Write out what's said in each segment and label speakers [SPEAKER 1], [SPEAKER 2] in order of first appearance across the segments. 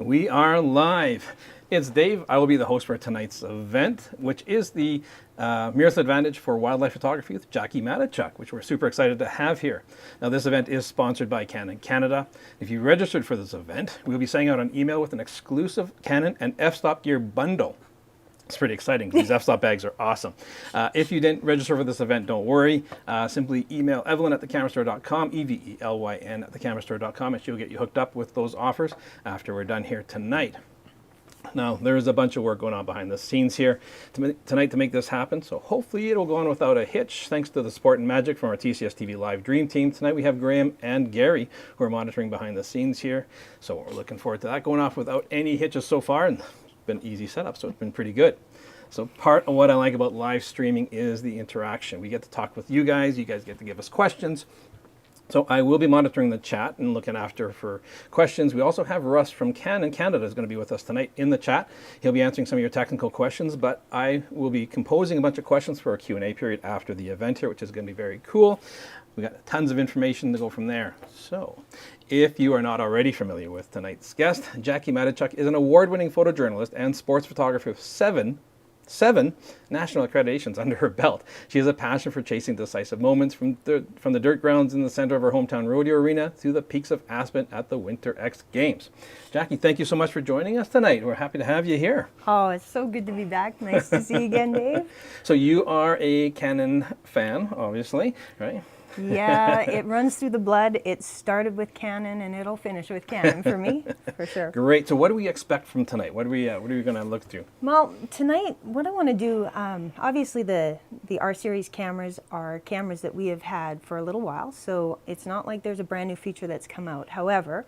[SPEAKER 1] We are live. It's Dave. I will be the host for tonight's event, which is the Mirrorless Advantage for Wildlife Photography with Jacquie Matechuk, which we're super excited to have here. Now, this event is sponsored by Canon Canada. If you registered for this event, we'll be sending out an email with an exclusive Canon and f-stop gear bundle. It's pretty exciting. These f-stop bags are awesome. If you didn't register for this event, don't worry. Simply email Evelyn at thecamerastore.com, EVELYN at thecamerastore.com, and she'll get you hooked up with those offers after we're done here tonight. Now, there is a bunch of work going on behind the scenes here tonight to make this happen, so hopefully it'll go on without a hitch, thanks to the support and magic from our TCSTV Live Dream Team. Tonight we have Graham and Gary, who are monitoring behind the scenes here, so we're looking forward to that going off without any hitches so far, and been easy setup, so it's been pretty good. So part of what I like about live streaming is the interaction. We get to talk with you guys get to give us questions. So I will be monitoring the chat and looking after for questions. We also have Russ from Canon Canada is going to be with us tonight in the chat. He'll be answering some of your technical questions, but I will be composing a bunch of questions for a Q&A period after the event here, which is going to be very cool. We got tons of information to go from there. So if you are not already familiar with tonight's guest, Jacquie Matechuk is an award-winning photojournalist and sports photographer with seven national accreditations under her belt. She has a passion for chasing decisive moments from the dirt grounds in the center of her hometown rodeo arena to the peaks of Aspen at the Winter X Games. Jacquie, thank you so much for joining us tonight. We're happy to have you here.
[SPEAKER 2] Oh, it's so good to be back. Nice to see you again, Dave.
[SPEAKER 1] So you are a Canon fan, obviously, right?
[SPEAKER 2] Yeah, it runs through the blood. It started with Canon and it'll finish with Canon for me, for sure.
[SPEAKER 1] Great. So what do we expect from tonight? What are we going to look through?
[SPEAKER 2] Well, tonight, what I want to do, obviously the R-Series cameras are cameras that we have had for a little while, so it's not like there's a brand new feature that's come out. However,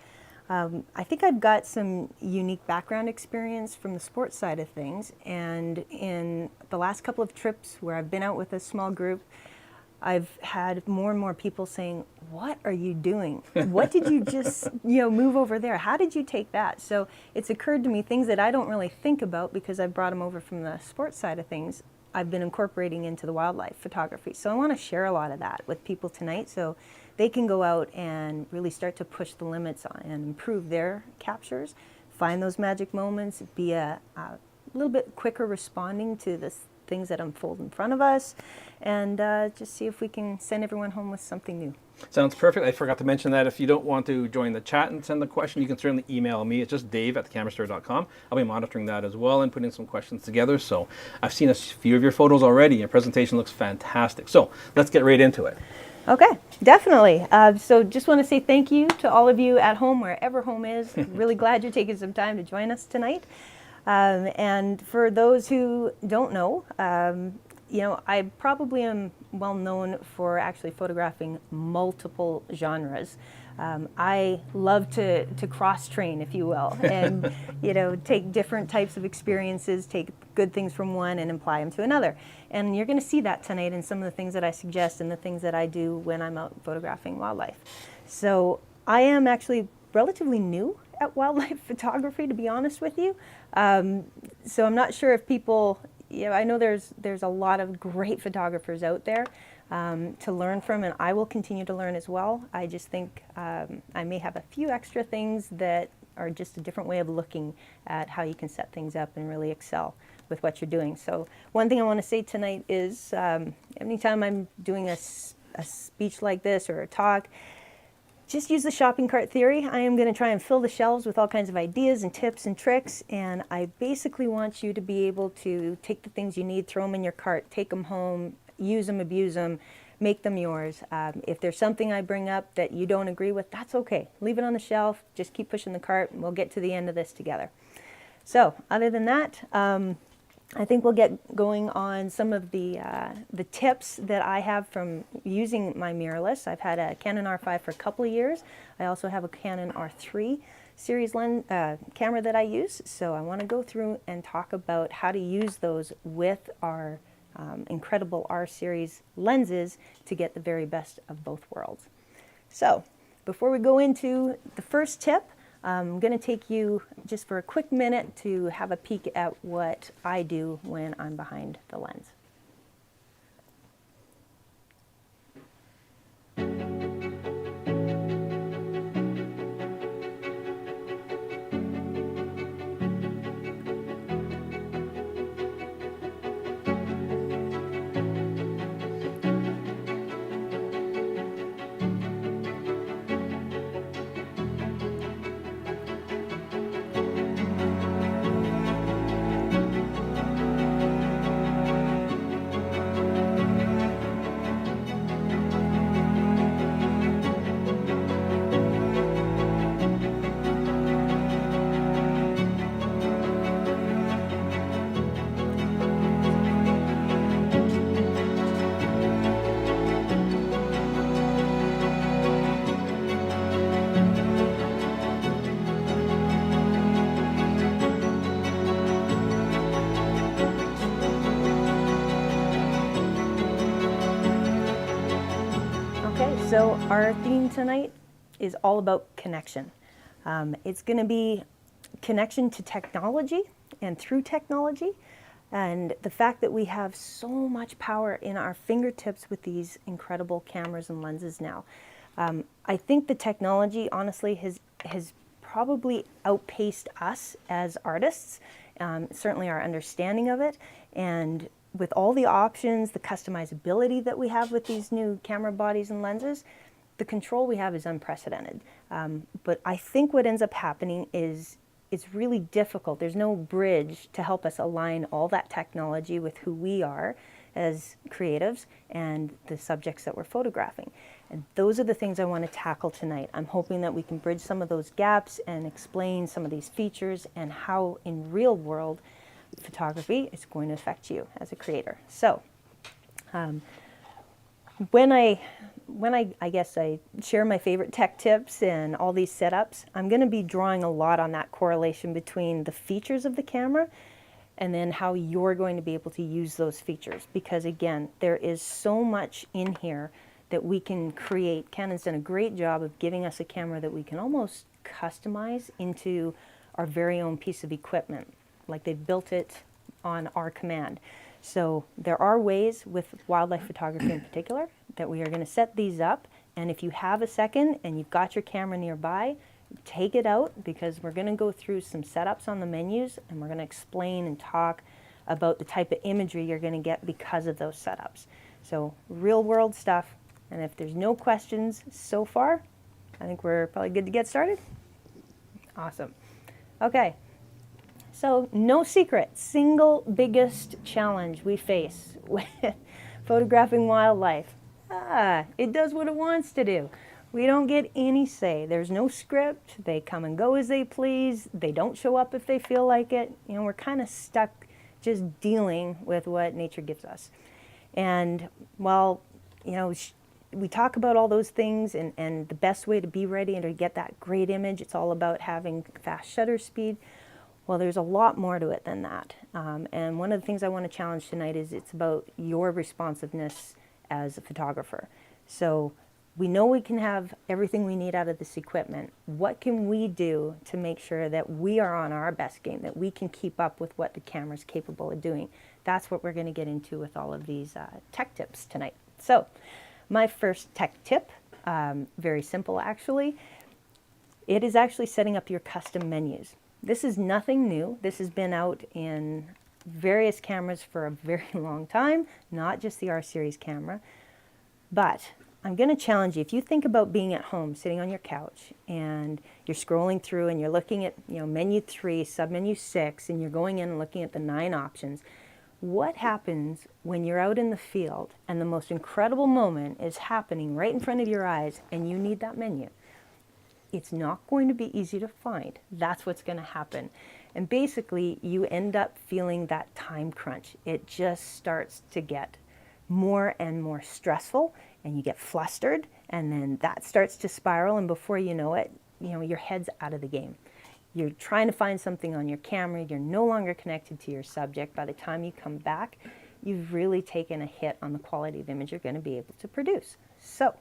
[SPEAKER 2] I think I've got some unique background experience from the sports side of things, and in the last couple of trips where I've been out with a small group, I've had more and more people saying, "What are you doing? What did you just, move over there? How did you take that?" So it's occurred to me things that I don't really think about because I brought them over from the sports side of things. I've been incorporating into the wildlife photography. So I want to share a lot of that with people tonight so they can go out and really start to push the limits on and improve their captures, find those magic moments, be a little bit quicker responding to the things that unfold in front of us, and just see if we can send everyone home with something new.
[SPEAKER 1] Sounds perfect. I forgot to mention that if you don't want to join the chat and send the question, you can certainly email me. It's just Dave at thecamerastore.com. I'll be monitoring that as well and putting some questions together. So I've seen a few of your photos already. Your presentation looks fantastic. So let's get right into it.
[SPEAKER 2] Okay, definitely. So just want to say thank you to all of you at home, wherever home is. Really glad you're taking some time to join us tonight. And for those who don't know, I probably am well known for actually photographing multiple genres. I love to cross-train, if you will, and take different types of experiences, take good things from one and apply them to another. And you're going to see that tonight in some of the things that I suggest and the things that I do when I'm out photographing wildlife. So I am actually relatively new at wildlife photography, to be honest with you. So I'm not sure if people, I know there's a lot of great photographers out there to learn from, and I will continue to learn as well. I just think I may have a few extra things that are just a different way of looking at how you can set things up and really excel with what you're doing. So one thing I want to say tonight is anytime I'm doing a speech like this or a talk, just use the shopping cart theory. I am going to try and fill the shelves with all kinds of ideas and tips and tricks, and I basically want you to be able to take the things you need, throw them in your cart, take them home, use them, abuse them, make them yours. If there's something I bring up that you don't agree with, that's okay. Leave it on the shelf, just keep pushing the cart, and we'll get to the end of this together. So other than that, I think we'll get going on some of the tips that I have from using my mirrorless. I've had a Canon R5 for a couple of years. I also have a Canon R3 series camera that I use. So I want to go through and talk about how to use those with our incredible R-series lenses to get the very best of both worlds. So before we go into the first tip, I'm going to take you just for a quick minute to have a peek at what I do when I'm behind the lens. Okay, so our theme tonight is all about connection. It's going to be connection to technology and through technology, and the fact that we have so much power in our fingertips with these incredible cameras and lenses now. I think the technology, honestly, has probably outpaced us as artists, certainly our understanding of it, and with all the options, the customizability that we have with these new camera bodies and lenses, the control we have is unprecedented. But I think what ends up happening is it's really difficult. There's no bridge to help us align all that technology with who we are as creatives and the subjects that we're photographing. And those are the things I want to tackle tonight. I'm hoping that we can bridge some of those gaps and explain some of these features and how in real world photography is going to affect you as a creator. So when I guess I share my favorite tech tips and all these setups, I'm going to be drawing a lot on that correlation between the features of the camera and then how you're going to be able to use those features. Because again, there is so much in here that we can create. Canon's done a great job of giving us a camera that we can almost customize into our very own piece of equipment, like they've built it on our command. So there are ways with wildlife photography in particular that we are going to set these up, and if you have a second and you've got your camera nearby, take it out, because we're going to go through some setups on the menus and we're going to explain and talk about the type of imagery you're going to get because of those setups. So real world stuff, and if there's no questions so far, I think we're probably good to get started. Awesome. Okay. So no secret, single biggest challenge we face with photographing wildlife. It does what it wants to do. We don't get any say. There's no script. They come and go as they please. They don't show up if they feel like it. You know, we're kind of stuck just dealing with what nature gives us. And while, you know, we talk about all those things and the best way to be ready and to get that great image, it's all about having fast shutter speed. Well, there's a lot more to it than that. And one of the things I want to challenge tonight is it's about your responsiveness as a photographer. So we know we can have everything we need out of this equipment. What can we do to make sure that we are on our best game, that we can keep up with what the camera's capable of doing? That's what we're going to get into with all of these tech tips tonight. So my first tech tip, very simple actually, it is actually setting up your custom menus. This is nothing new. This has been out in various cameras for a very long time, not just the R series camera. But I'm going to challenge you. If you think about being at home, sitting on your couch, and you're scrolling through and you're looking at, you know, menu 3, submenu 6, and you're going in and looking at the 9 options, what happens when you're out in the field and the most incredible moment is happening right in front of your eyes and you need that menu? It's not going to be easy to find. That's what's going to happen. And basically, you end up feeling that time crunch. It just starts to get more and more stressful, and you get flustered, and then that starts to spiral, and before you know it, you know, your head's out of the game. You're trying to find something on your camera. You're no longer connected to your subject. By the time you come back, you've really taken a hit on the quality of image you're going to be able to produce. So,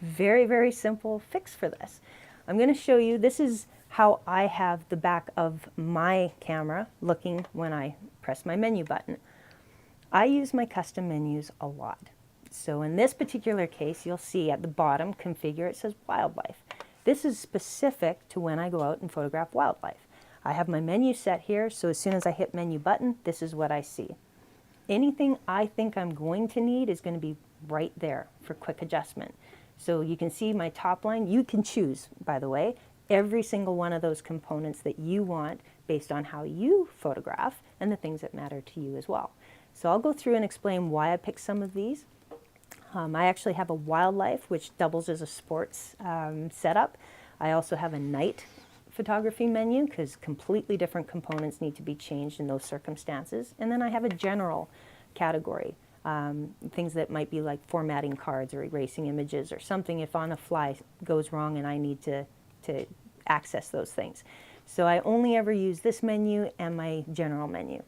[SPEAKER 2] very, very simple fix for this. I'm going to show you, this is how I have the back of my camera looking when I press my menu button. I use my custom menus a lot. So in this particular case, you'll see at the bottom, configure, it says wildlife. This is specific to when I go out and photograph wildlife. I have my menu set here, so as soon as I hit menu button, this is what I see. Anything I think I'm going to need is going to be right there for quick adjustment. So you can see my top line. You can choose, by the way, every single one of those components that you want based on how you photograph and the things that matter to you as well. So I'll go through and explain why I picked some of these. I actually have a wildlife, which doubles as a sports setup. I also have a night photography menu because completely different components need to be changed in those circumstances. And then I have a general category. Things that might be like formatting cards or erasing images or something if on a fly goes wrong and I need to access those things. So I only ever use this menu and my general menu.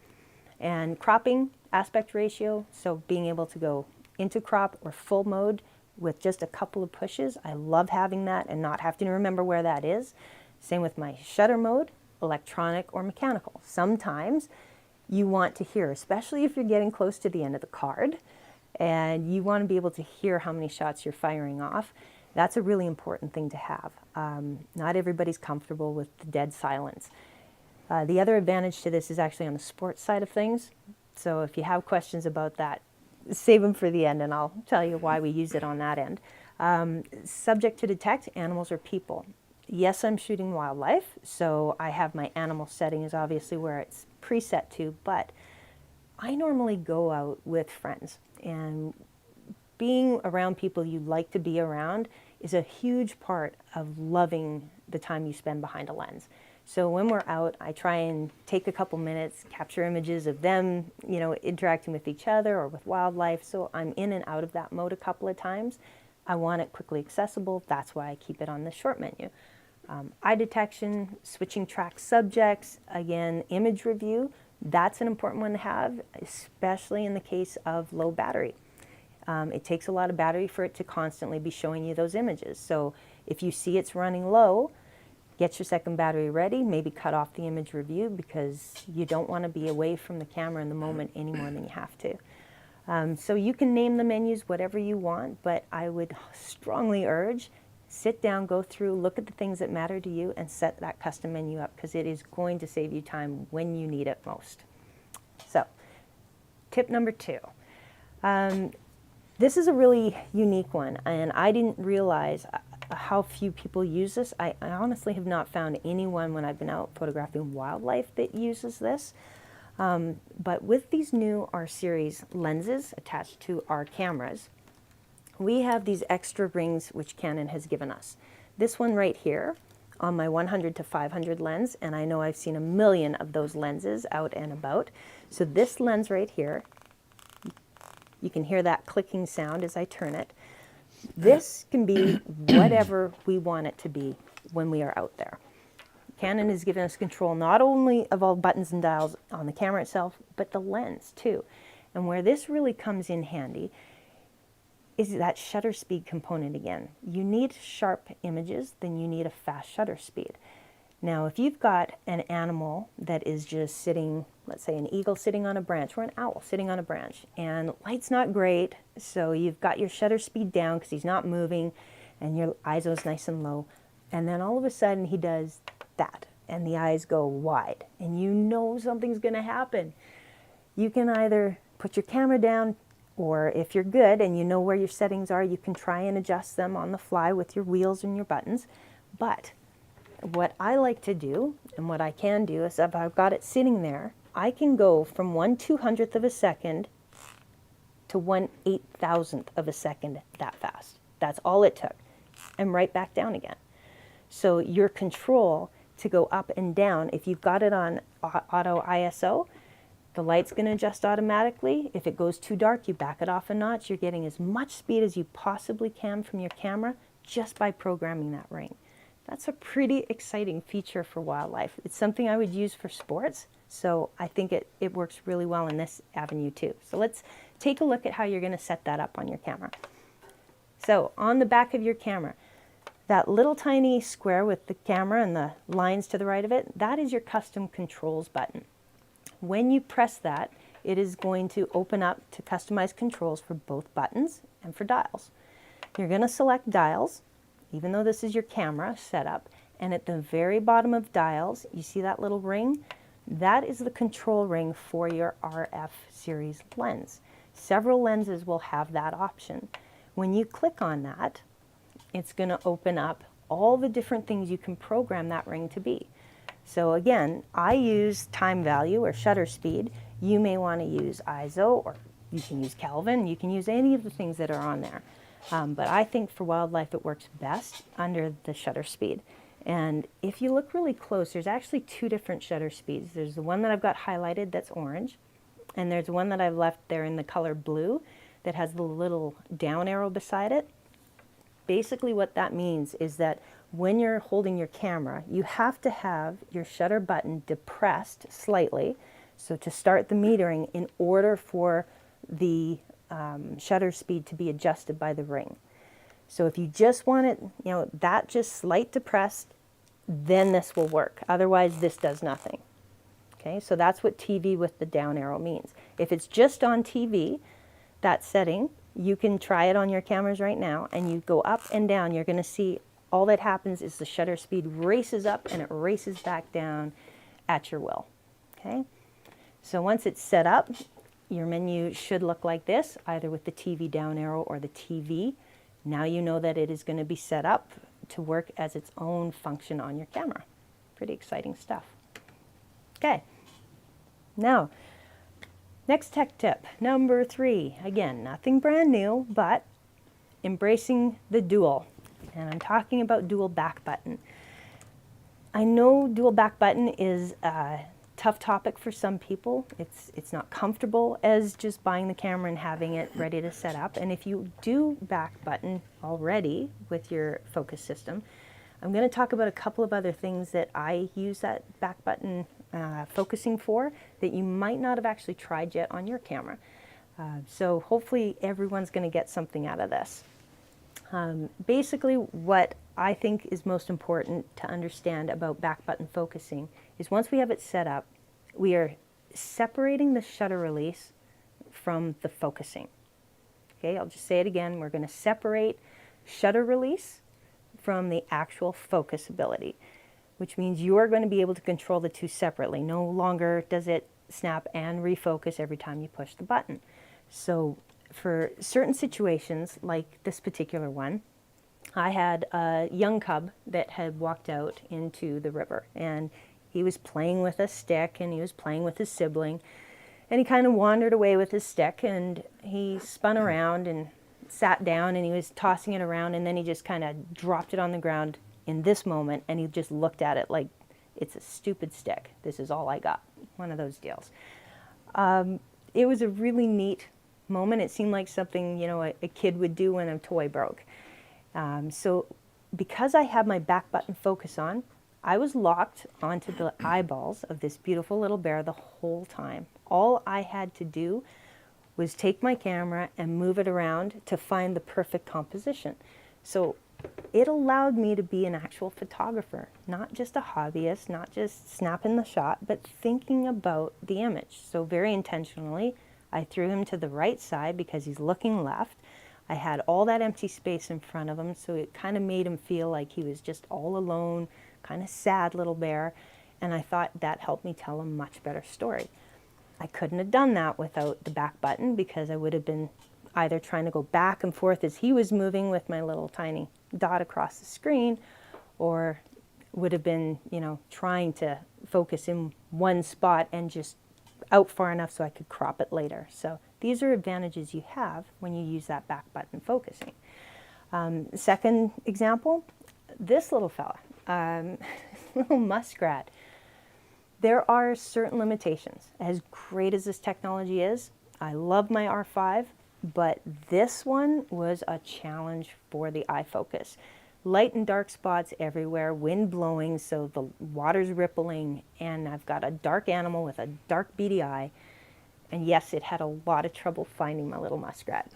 [SPEAKER 2] And cropping, aspect ratio, so being able to go into crop or full mode with just a couple of pushes. I love having that and not having to remember where that is. Same with my shutter mode, electronic or mechanical. Sometimes you want to hear, especially if you're getting close to the end of the card and you want to be able to hear how many shots you're firing off. That's a really important thing to have. Not everybody's comfortable with the dead silence. The other advantage to this is actually on the sports side of things. So if you have questions about that, save them for the end and I'll tell you why we use it on that end. Subject to detect, animals or people. Yes, I'm shooting wildlife, so I have my animal setting is obviously where it's preset to, but I normally go out with friends, and being around people you like to be around is a huge part of loving the time you spend behind a lens. So when we're out, I try and take a couple minutes, capture images of them, interacting with each other or with wildlife. So I'm in and out of that mode a couple of times. I want it quickly accessible. That's why I keep it on the short menu. Eye detection, switching track subjects, again, image review. That's an important one to have, especially in the case of low battery. It takes a lot of battery for it to constantly be showing you those images. So if you see it's running low, get your second battery ready, maybe cut off the image review because you don't want to be away from the camera in the moment any more than you have to. So you can name the menus whatever you want, but I would strongly urge, sit down, go through, look at the things that matter to you and set that custom menu up because it is going to save you time when you need it most. So, tip number 2. This is a really unique one, and I didn't realize how few people use this. I honestly have not found anyone when I've been out photographing wildlife that uses this. But with these new R series lenses attached to our cameras, we have these extra rings which Canon has given us. This one right here on my 100 to 500 lens, and I know I've seen a million of those lenses out and about. So this lens right here, you can hear that clicking sound as I turn it. This can be whatever we want it to be when we are out there. Canon has given us control not only of all buttons and dials on the camera itself, but the lens too. And where this really comes in handy is that shutter speed component again. You need sharp images, then you need a fast shutter speed. Now, if you've got an animal that is just sitting, let's say an eagle sitting on a branch or an owl sitting on a branch, and light's not great, so you've got your shutter speed down because he's not moving and your ISO's nice and low, and then all of a sudden he does that and the eyes go wide and you know something's going to happen. You can either put your camera down, or if you're good and you know where your settings are, you can try and adjust them on the fly with your wheels and your buttons. But what I like to do, and what I can do, is if I've got it sitting there, I can go from 1/200th of a second to 1/8000th of a second that fast. That's all it took. And right back down again. So your control to go up and down, if you've got it on auto ISO, the light's going to adjust automatically. If it goes too dark, you back it off a notch. You're getting as much speed as you possibly can from your camera just by programming that ring. That's a pretty exciting feature for wildlife. It's something I would use for sports, so I think it works really well in this avenue too. So let's take a look at how you're going to set that up on your camera. So on the back of your camera, that little tiny square with the camera and the lines to the right of it, that is your custom controls button. When you press that, it is going to open up to customize controls for both buttons and for dials. You're going to select dials, even though this is your camera setup, and at the very bottom of dials, you see that little ring? That is the control ring for your RF series lens. Several lenses will have that option. When you click on that, it's going to open up all the different things you can program that ring to be. So again, I use time value or shutter speed. You may want to use ISO, or you can use Kelvin. You can use any of the things that are on there. But I think for wildlife it works best under the shutter speed. And if you look really close, there's actually 2 different shutter speeds. There's the one that I've got highlighted that's orange, and there's one that I've left there in the color blue that has the little down arrow beside it. Basically what that means is that when you're holding your camera, you have to have your shutter button depressed slightly, so to start the metering, in order for the shutter speed to be adjusted by the ring. So if you just want it, that just slight depressed, then this will work. Otherwise, this does nothing. Okay, so that's what TV with the down arrow means. If it's just on TV, that setting, you can try it on your cameras right now, and you go up and down, you're going to see all that happens is the shutter speed races up and it races back down at your will. Okay, so once it's set up, your menu should look like this, either with the TV down arrow or the TV. Now you know that it is going to be set up to work as its own function on your camera. Pretty exciting stuff. Okay, now, next tech tip, number 3. Again, nothing brand new, but embracing the dual. And I'm talking about dual back button. I know dual back button is a tough topic for some people. It's not comfortable as just buying the camera and having it ready to set up. And if you do back button already with your focus system, I'm going to talk about a couple of other things that I use that back button focusing for that you might not have actually tried yet on your camera. So hopefully everyone's going to get something out of this. Basically, what I think is most important to understand about back button focusing is once we have it set up, we are separating the shutter release from the focusing. Okay, I'll just say it again. We're going to separate shutter release from the actual focus ability, which means you're going to be able to control the two separately. No longer does it snap and refocus every time you push the button. So for certain situations, like this particular one, I had a young cub that had walked out into the river, and he was playing with a stick and he was playing with his sibling, and he kind of wandered away with his stick, and he spun around and sat down and he was tossing it around, and then he just kind of dropped it on the ground in this moment, and he just looked at it like, it's a stupid stick. This is all I got. One of those deals. It was a really neat moment. It seemed like something, a kid would do when a toy broke. So because I had my back button focus on, I was locked onto the eyeballs of this beautiful little bear the whole time. All I had to do was take my camera and move it around to find the perfect composition. So it allowed me to be an actual photographer, not just a hobbyist, not just snapping the shot, but thinking about the image. So very intentionally, I threw him to the right side because he's looking left. I had all that empty space in front of him, so it kind of made him feel like he was just all alone, kind of sad little bear, and I thought that helped me tell a much better story. I couldn't have done that without the back button because I would have been either trying to go back and forth as he was moving with my little tiny dot across the screen, or would have been, trying to focus in one spot and just out far enough so I could crop it later. So these are advantages you have when you use that back button focusing. Second example, this little fella, little muskrat. There are certain limitations. As great as this technology is, I love my R5, but this one was a challenge for the eye focus. Light and dark spots everywhere, wind blowing, so the water's rippling, and I've got a dark animal with a dark beady eye. And yes, it had a lot of trouble finding my little muskrat.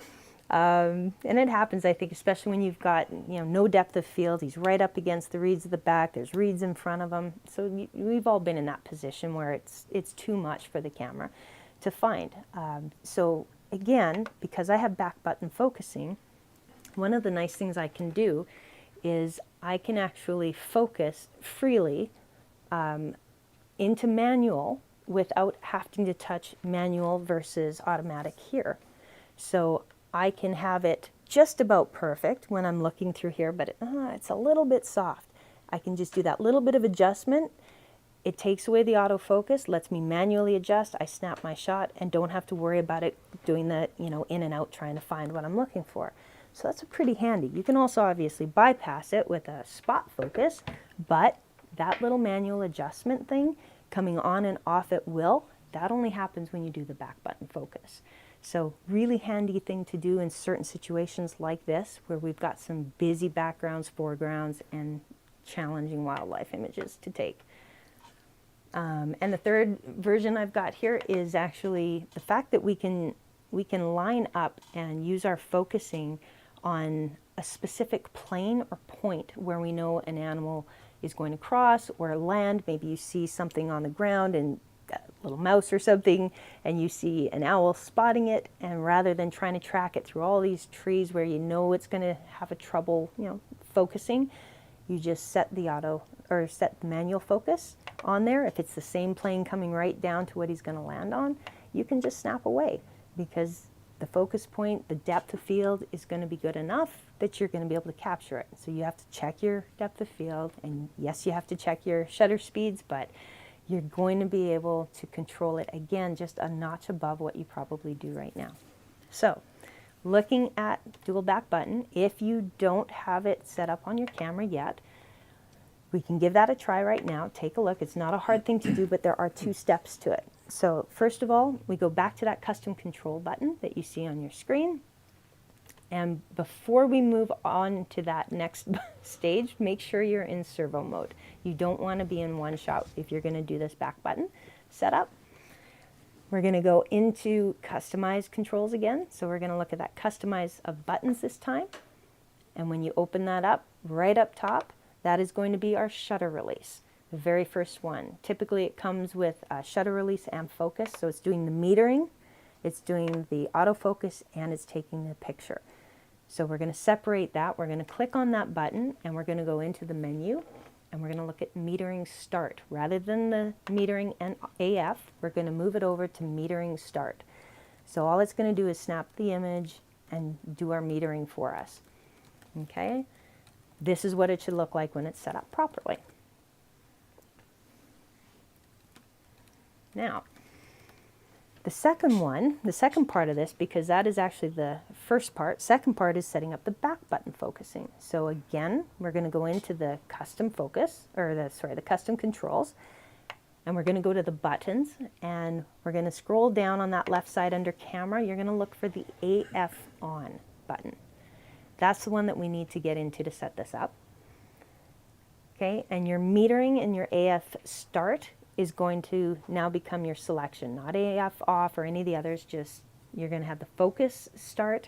[SPEAKER 2] And it happens, I think, especially when you've got no depth of field. He's right up against the reeds at the back. There's reeds in front of him. So we've all been in that position where it's too much for the camera to find. So again, because I have back button focusing, one of the nice things I can do is I can actually focus freely into manual without having to touch manual versus automatic here. So I can have it just about perfect when I'm looking through here, but it's a little bit soft. I can just do that little bit of adjustment. It takes away the autofocus, lets me manually adjust. I snap my shot and don't have to worry about it doing the, in and out trying to find what I'm looking for. So that's pretty handy. You can also obviously bypass it with a spot focus, but that little manual adjustment thing coming on and off at will, that only happens when you do the back button focus. So really handy thing to do in certain situations like this, where we've got some busy backgrounds, foregrounds, and challenging wildlife images to take. And the third version I've got here is actually the fact that we can line up and use our focusing on a specific plane or point where we know an animal is going to cross or land. Maybe you see something on the ground and a little mouse or something, and you see an owl spotting it, and rather than trying to track it through all these trees where you know it's going to have a trouble, focusing, you just set the set the manual focus on there. If it's the same plane coming right down to what he's going to land on, you can just snap away, because the focus point, the depth of field is going to be good enough that you're going to be able to capture it. So you have to check your depth of field, and yes, you have to check your shutter speeds, but you're going to be able to control it, again, just a notch above what you probably do right now. So looking at dual back button, if you don't have it set up on your camera yet, we can give that a try right now. Take a look. It's not a hard thing to do, but there are 2 steps to it. So first of all, we go back to that custom control button that you see on your screen. And before we move on to that next stage, make sure you're in servo mode. You don't want to be in one shot if you're going to do this back button setup. We're going to go into customize controls again. So we're going to look at that customize of buttons this time. And when you open that up, right up top, that is going to be our shutter release, the very first one. Typically it comes with shutter release and focus. So it's doing the metering, it's doing the autofocus, and it's taking the picture. So we're going to separate that. We're going to click on that button, and we're going to go into the menu, and we're going to look at metering start. Rather than the metering and AF, we're going to move it over to metering start. So all it's going to do is snap the image and do our metering for us. Okay? This is what it should look like when it's set up properly. Now, the second part of this, because that is actually the first part, second part is setting up the back button focusing. So again, we're going to go into the custom focus, or the custom controls, and we're going to go to the buttons, and we're going to scroll down on that left side under camera. You're going to look for the AF on button. That's the one that we need to get into to set this up. Okay, and your metering and your AF start is going to now become your selection, not AF off or any of the others, just you're going to have the focus start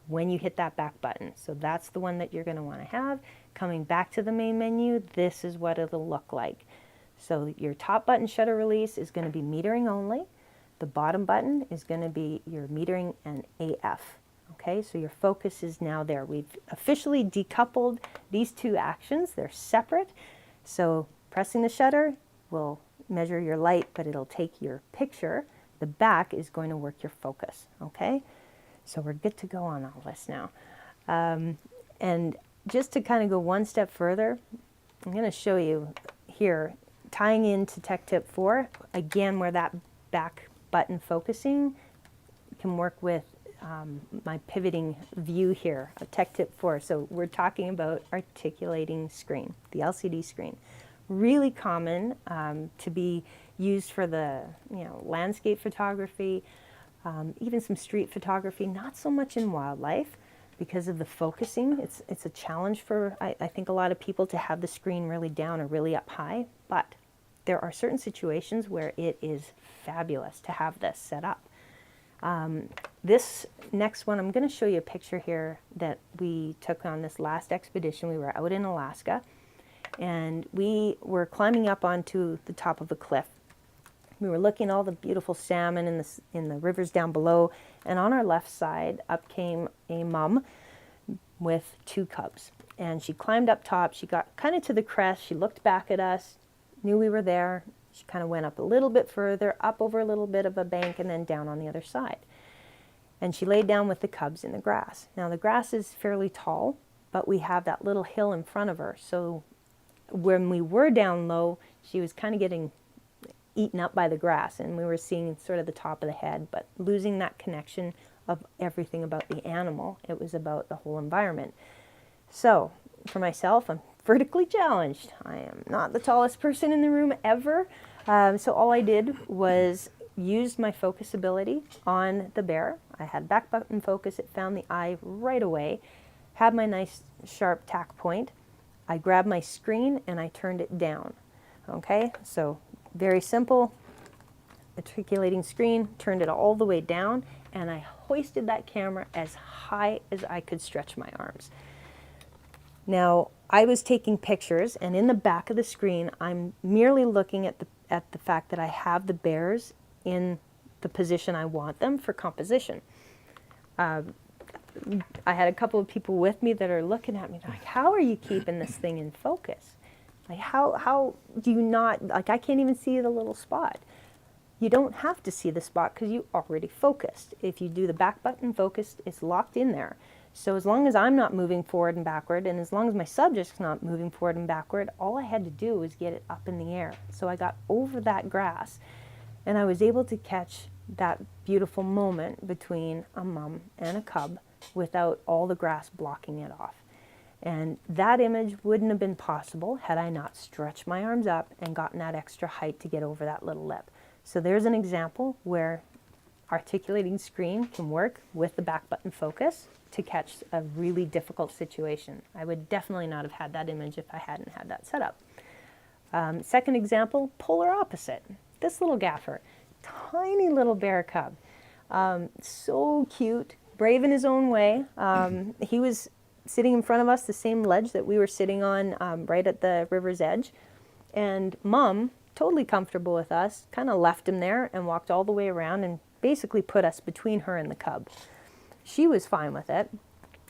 [SPEAKER 2] when you hit that back button. So that's the one that you're going to want to have. Coming back to the main menu, this is what it'll look like. So your top button shutter release is going to be metering only. The bottom button is going to be your metering and AF. Okay, so your focus is now there. We've officially decoupled these 2 actions. They're separate. So pressing the shutter will measure your light, but it'll take your picture. The back is going to work your focus. Okay, so we're good to go on all this now. And just to kind of go one step further, I'm going to show you here, tying into Tech Tip 4, again, where that back button focusing can work with my pivoting view here, Tech Tip 4. So we're talking about articulating screen, the LCD screen. Really common to be used for the landscape photography, even some street photography, not so much in wildlife because of the focusing. It's a challenge for, I think, a lot of people to have the screen really down or really up high, but there are certain situations where it is fabulous to have this set up. This next one, I'm going to show you a picture here that we took on this last expedition. We were out in Alaska, and we were climbing up onto the top of a cliff. We were looking at all the beautiful salmon in the rivers down below, and on our left side up came a mom with 2 cubs. And she climbed up top. She got kind of to the crest. She looked back at us, knew we were there. She kind of went up a little bit further, up over a little bit of a bank, and then down on the other side. And she laid down with the cubs in the grass. Now the grass is fairly tall, but we have that little hill in front of her. So when we were down low, she was kind of getting eaten up by the grass, and we were seeing sort of the top of the head, but losing that connection of everything about the animal. It was about the whole environment. So for myself, I'm vertically challenged. I am not the tallest person in the room ever. So all I did was use my focus ability on the bear. I had back button focus. It found the eye right away. Had my nice sharp tack point. I grabbed my screen and I turned it down. Okay, so very simple. Articulating screen, turned it all the way down, and I hoisted that camera as high as I could stretch my arms. Now, I was taking pictures, and in the back of the screen, I'm merely looking at the fact that I have the bears in the position I want them for composition. I had a couple of people with me that are looking at me like, how are you keeping this thing in focus? Like, how do you not, like, I can't even see the little spot. You don't have to see the spot because you already focused. If you do the back button focused, it's locked in there. So as long as I'm not moving forward and backward, and as long as my subject's not moving forward and backward, all I had to do was get it up in the air. So I got over that grass, and I was able to catch that beautiful moment between a mom and a cub without all the grass blocking it off. And that image wouldn't have been possible had I not stretched my arms up and gotten that extra height to get over that little lip. So there's an example where articulating screen can work with the back button focus to catch a really difficult situation. I would definitely not have had that image if I hadn't had that set up. Second example, polar opposite. This little gaffer, tiny little bear cub. So cute, brave in his own way. He was sitting in front of us, the same ledge that we were sitting on right at the river's edge. And Mom, totally comfortable with us, kind of left him there and walked all the way around and basically put us between her and the cub. She was fine with it.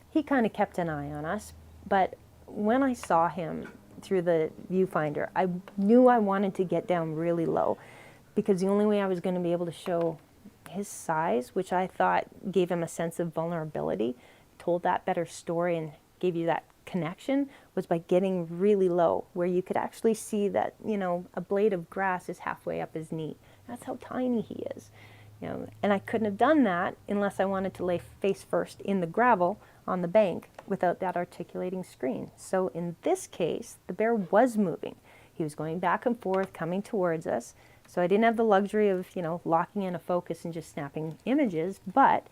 [SPEAKER 2] He kind of kept an eye on us, but when I saw him through the viewfinder, I knew I wanted to get down really low because the only way I was going to be able to show his size, which I thought gave him a sense of vulnerability, told that better story and gave you that connection, was by getting really low where you could actually see that, you know, a blade of grass is halfway up his knee. That's how tiny he is. You know, and I couldn't have done that unless I wanted to lay face first in the gravel on the bank without that articulating screen. So in this case, the bear was moving. He was going back and forth, coming towards us. So I didn't have the luxury of, you know, locking in a focus and just snapping images, but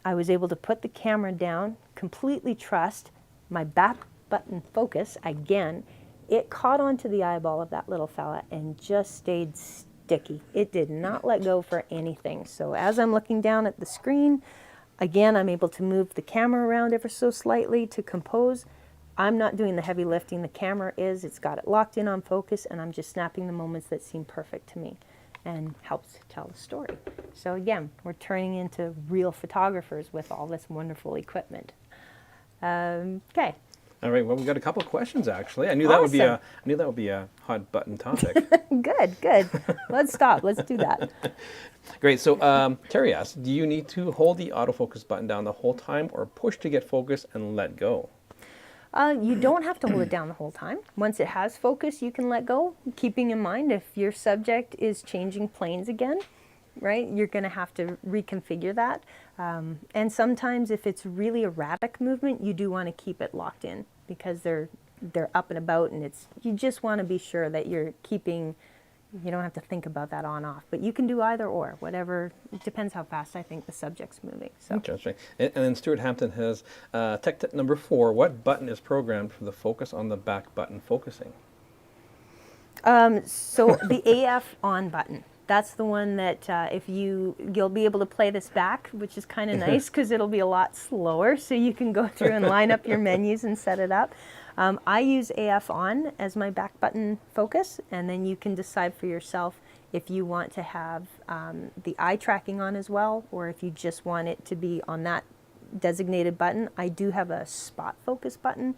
[SPEAKER 2] I was able to put the camera down, completely trust my back button focus. Again, it caught onto the eyeball of that little fella and just stayed sticky. It did not let go for anything. So as I'm looking down at the screen, again, I'm able to move the camera around ever so slightly to compose. I'm not doing the heavy lifting. The camera is. It's got it locked in on focus, and I'm just snapping the moments that seem perfect to me and helps tell the story. So again, we're turning into real photographers with all this wonderful equipment. Okay.
[SPEAKER 1] All right. Well, we've got a couple of questions actually. I knew that would be a hot button topic.
[SPEAKER 2] Good. Let's stop. Let's do that.
[SPEAKER 1] Great. So Terry asks, do you need to hold the autofocus button down the whole time or push to get focus and let go?
[SPEAKER 2] You don't have to hold it down the whole time. Once it has focus, you can let go, keeping in mind if your subject is changing planes again, right, you're going to have to reconfigure that. And sometimes if it's really erratic movement, you do want to keep it locked in because they're up and about, and you just want to be sure that you're keeping, you don't have to think about that on off, but you can do either or, whatever. It depends how fast I think the subject's moving. So.
[SPEAKER 1] Interesting. And then Stuart Hampton has tech tip number 4. What button is programmed for the focus on the back button focusing?
[SPEAKER 2] So the AF on button. That's the one that you'll be able to play this back, which is kind of nice because it'll be a lot slower, so you can go through and line up your menus and set it up. I use AF on as my back button focus, and then you can decide for yourself if you want to have the eye tracking on as well, or if you just want it to be on that designated button. I do have a spot focus button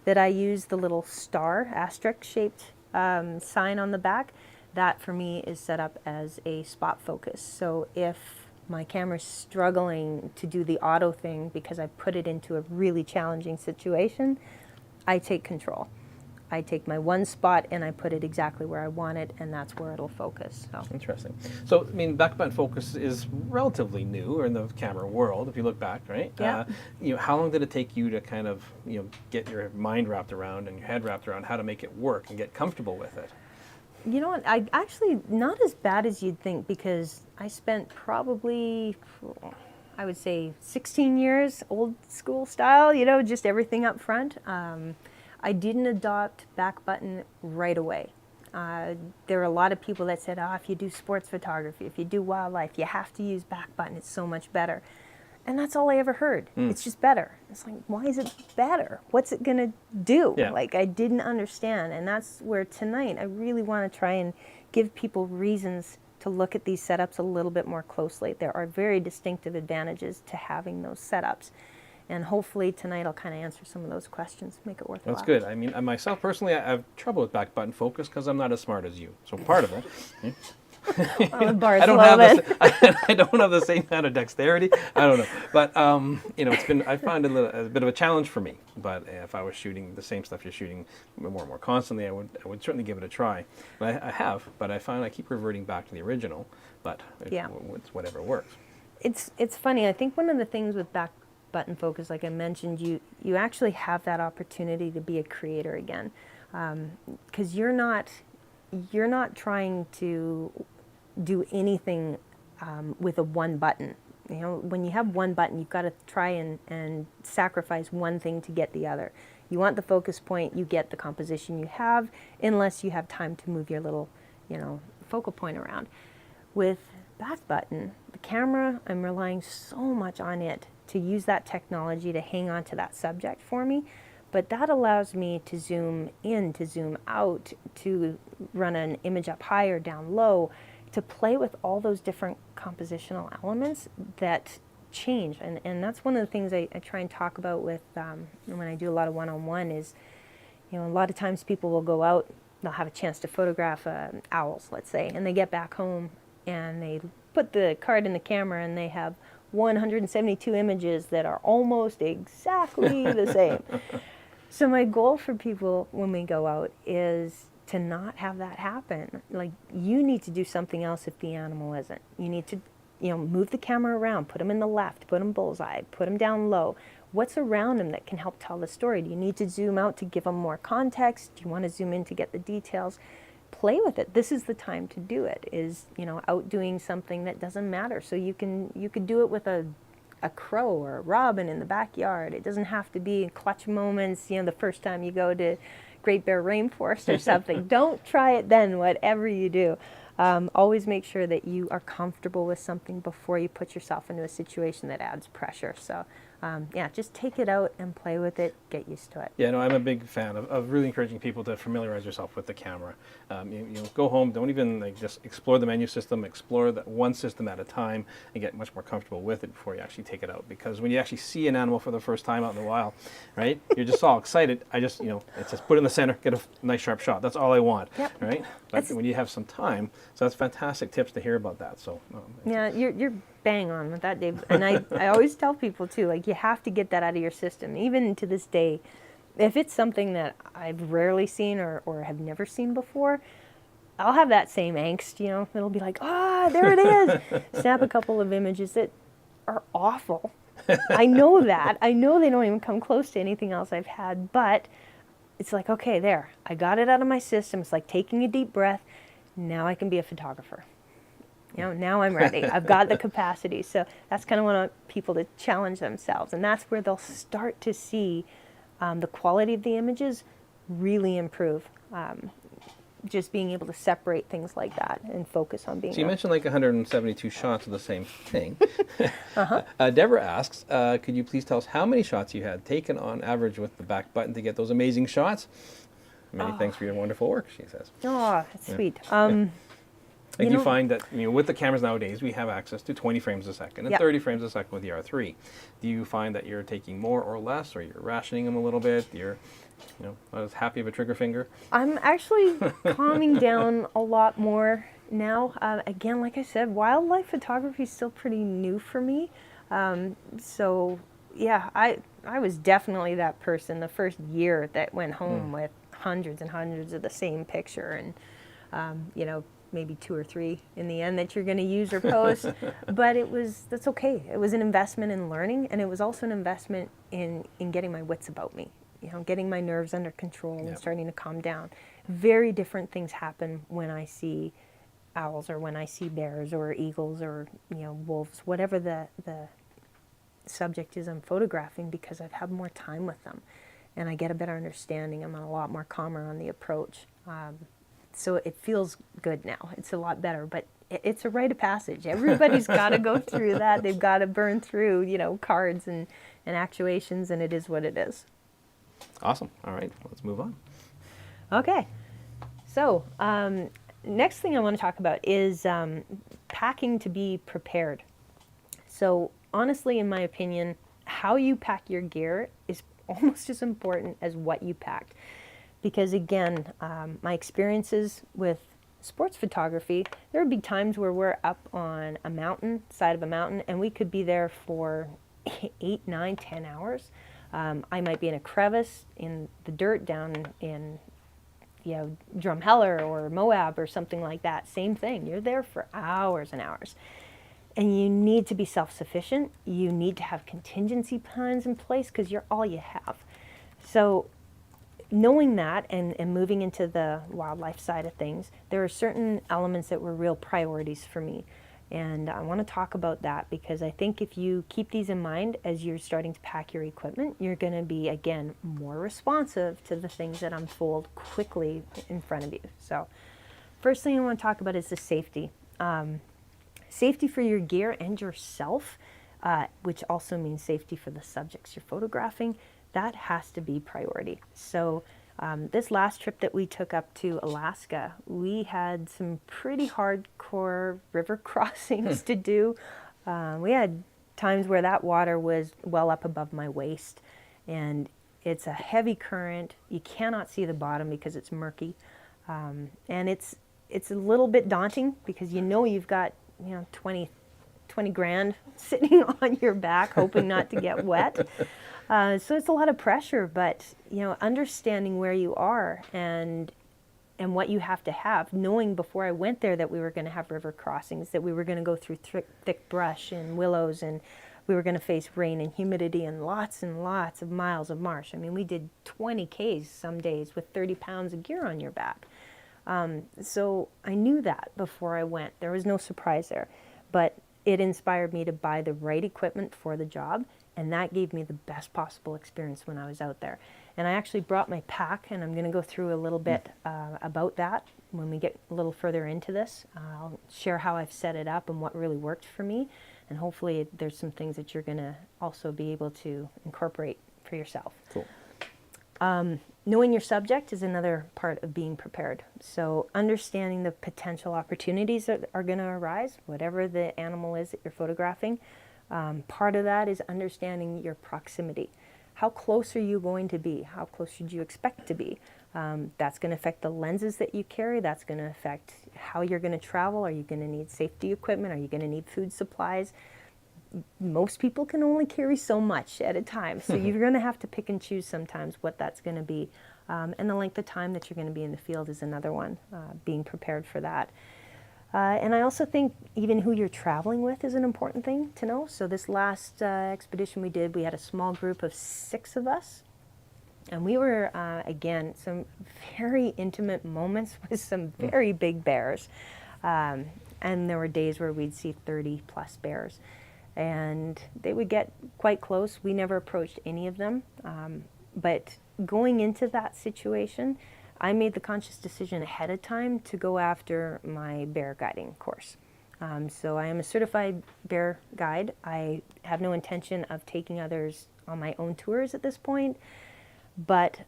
[SPEAKER 2] that I use, the little star asterisk shaped sign on the back. That for me is set up as a spot focus. So if my camera's struggling to do the auto thing because I put it into a really challenging situation, I take control. I take my one spot and I put it exactly where I want it, and that's where it'll focus. So.
[SPEAKER 1] Interesting. So, I mean, back button focus is relatively new in the camera world, if you look back, right?
[SPEAKER 2] Yeah.
[SPEAKER 1] How long did it take you to kind of, get your mind wrapped around and your head wrapped around how to make it work and get comfortable with it?
[SPEAKER 2] You know what, I actually, not as bad as you'd think, because I spent probably, I would say 16 years, old school style, just everything up front. I didn't adopt back button right away. There are a lot of people that said, if you do sports photography, if you do wildlife, you have to use back button, it's so much better. And that's all I ever heard. It's just better. It's like, why is it better? What's it going to do?
[SPEAKER 1] Yeah.
[SPEAKER 2] Like, I didn't understand. And that's where tonight I really want to try and give people reasons to look at these setups a little bit more closely. There are very distinctive advantages to having those setups. And hopefully tonight I'll kind of answer some of those questions, make it worthwhile.
[SPEAKER 1] That's good. I mean, myself personally, I have trouble with back button focus because I'm not as smart as you. So part of it.
[SPEAKER 2] Well, the bar's
[SPEAKER 1] I don't
[SPEAKER 2] low
[SPEAKER 1] have
[SPEAKER 2] then.
[SPEAKER 1] I don't have the same kind of dexterity. I don't know, but you know, I find it a bit of a challenge for me. But if I was shooting the same stuff you're shooting more and more constantly, I would certainly give it a try. But I have, but I find I keep reverting back to the original. But
[SPEAKER 2] Yeah.
[SPEAKER 1] it's whatever works.
[SPEAKER 2] It's funny. I think one of the things with back button focus, like I mentioned, you actually have that opportunity to be a creator again, because you're not trying to do anything with a one button. You know, when you have one button, you've got to try and sacrifice one thing to get the other. You want the focus point, you get the composition you have, unless you have time to move your little, you know, focal point around. With back button, the camera, I'm relying so much on it to use that technology to hang on to that subject for me. But that allows me to zoom in, to zoom out, to run an image up high or down low, to play with all those different compositional elements that change. And that's one of the things I try and talk about with when I do a lot of one-on-one is, you know, a lot of times people will go out, they'll have a chance to photograph owls, let's say, and they get back home and they put the card in the camera and they have 172 images that are almost exactly the same. So my goal for people when we go out is to not have that happen. Like, you need to do something else if the animal isn't. You need to, you know, move the camera around, put them in the left, put them bullseye, put them down low. What's around them that can help tell the story? Do you need to zoom out to give them more context? Do you want to zoom in to get the details? Play with it. This is the time to do it, is, you know, out doing something that doesn't matter. So you could do it with a crow or a robin in the backyard. It doesn't have to be clutch moments, you know, the first time you go to Great Bear Rainforest or something. Don't try it then, whatever you do. Always make sure that you are comfortable with something before you put yourself into a situation that adds pressure. So yeah, just take it out and play with it, get used to it.
[SPEAKER 1] Yeah, no, I'm a big fan of really encouraging people to familiarize yourself with the camera. You know, go home, don't even like just explore the menu system, explore that one system at a time and get much more comfortable with it before you actually take it out. Because when you actually see an animal for the first time out in the wild, right, you're just all excited. You know, it's just put it in the center, get a nice sharp shot. That's all I want,
[SPEAKER 2] Yep.
[SPEAKER 1] right? But when you have some time, so that's fantastic tips to hear about that. So
[SPEAKER 2] yeah, you're bang on with that, Dave. And I always tell people too, like, you have to get that out of your system. Even to this day, if it's something that I've rarely seen or have never seen before, I'll have that same angst, you know. It'll be like, there it is. Snap a couple of images that are awful. I know that. I know they don't even come close to anything else I've had, but it's like, okay, there. I got it out of my system. It's like taking a deep breath. Now I can be a photographer. You know, now I'm ready. I've got the capacity. So that's kind of what I want people to challenge themselves. And that's where they'll start to see the quality of the images really improve. Just being able to separate things like that and focus on being.
[SPEAKER 1] So you mentioned like 172 shots of the same thing. Deborah asks, could you please tell us how many shots you had taken on average with the back button to get those amazing shots? Many thanks for your wonderful work, she says.
[SPEAKER 2] Oh, that's sweet.
[SPEAKER 1] Like, you find that, you know, with the cameras nowadays, we have access to 20 frames a second and
[SPEAKER 2] Yep.
[SPEAKER 1] 30 frames a second with the R3. Do you find that you're taking more or less, or you're rationing them a little bit? You're, you know, not as happy of a trigger finger?
[SPEAKER 2] I'm actually calming down a lot more now. Again, like I said, wildlife photography is still pretty new for me. So yeah, I was definitely that person the first year that went home with hundreds and hundreds of the same picture, and you know, maybe 2 or 3 in the end that you're going to use or post. But that's okay. It was an investment in learning, and it was also an investment in getting my wits about me. You know, getting my nerves under control and starting to calm down. Very different things happen when I see owls, or when I see bears or eagles, or, you know, wolves, whatever the subject is I'm photographing, because I've had more time with them and I get a better understanding. I'm a lot more calmer on the approach. So it feels good now. It's a lot better, but it's a rite of passage. Everybody's got to go through that. They've got to burn through, cards and actuations, and it is what it is.
[SPEAKER 1] Awesome. All right, let's move on.
[SPEAKER 2] Okay. So, next thing I want to talk about is packing to be prepared. So, honestly, in my opinion, how you pack your gear is almost as important as what you packed. Because again, my experiences with sports photography, there would be times where we're up on a mountain, side of a mountain, and we could be there for 8, 9, 10 hours. I might be in a crevice in the dirt down in Drumheller or Moab or something like that. Same thing. You're there for hours and hours. And you need to be self-sufficient. You need to have contingency plans in place because you're all you have. So knowing that and moving into the wildlife side of things, there are certain elements that were real priorities for me. And I want to talk about that because I think if you keep these in mind as you're starting to pack your equipment, you're going to be, again, more responsive to the things that unfold quickly in front of you. So first thing I want to talk about is the safety. Safety for your gear and yourself, which also means safety for the subjects you're photographing. That has to be priority. So this last trip that we took up to Alaska, we had some pretty hardcore river crossings to do. We had times where that water was well up above my waist, and it's a heavy current. You cannot see the bottom because it's murky, and it's a little bit daunting because you've got 20 grand sitting on your back, hoping not to get wet. So it's a lot of pressure, but understanding where you are and what you have to have, knowing before I went there that we were going to have river crossings, that we were going to go through thick brush and willows, and we were going to face rain and humidity and lots of miles of marsh. I mean, we did 20 Ks some days with 30 pounds of gear on your back. So I knew that before I went. There was no surprise there, but it inspired me to buy the right equipment for the job, and that gave me the best possible experience when I was out there. And I actually brought my pack, and I'm going to go through a little bit about that when we get a little further into this. I'll share how I've set it up and what really worked for me, and hopefully there's some things that you're going to also be able to incorporate for yourself.
[SPEAKER 1] Cool.
[SPEAKER 2] Knowing your subject is another part of being prepared. So understanding the potential opportunities that are going to arise, whatever the animal is that you're photographing. Part of that is understanding your proximity. How close are you going to be? How close should you expect to be? That's going to affect the lenses that you carry. That's going to affect how you're going to travel. Are you going to need safety equipment? Are you going to need food supplies? Most people can only carry so much at a time. So you're going to have to pick and choose sometimes what that's going to be. And the length of time that you're going to be in the field is another one, being prepared for that. And I also think even who you're traveling with is an important thing to know. So this last expedition we did, we had a small group of 6 of us. And we were, again, some very intimate moments with some very big bears. And there were days where we'd see 30 plus bears. And they would get quite close. We never approached any of them. But going into that situation, I made the conscious decision ahead of time to go after my bear guiding course. So I am a certified bear guide. I have no intention of taking others on my own tours at this point, but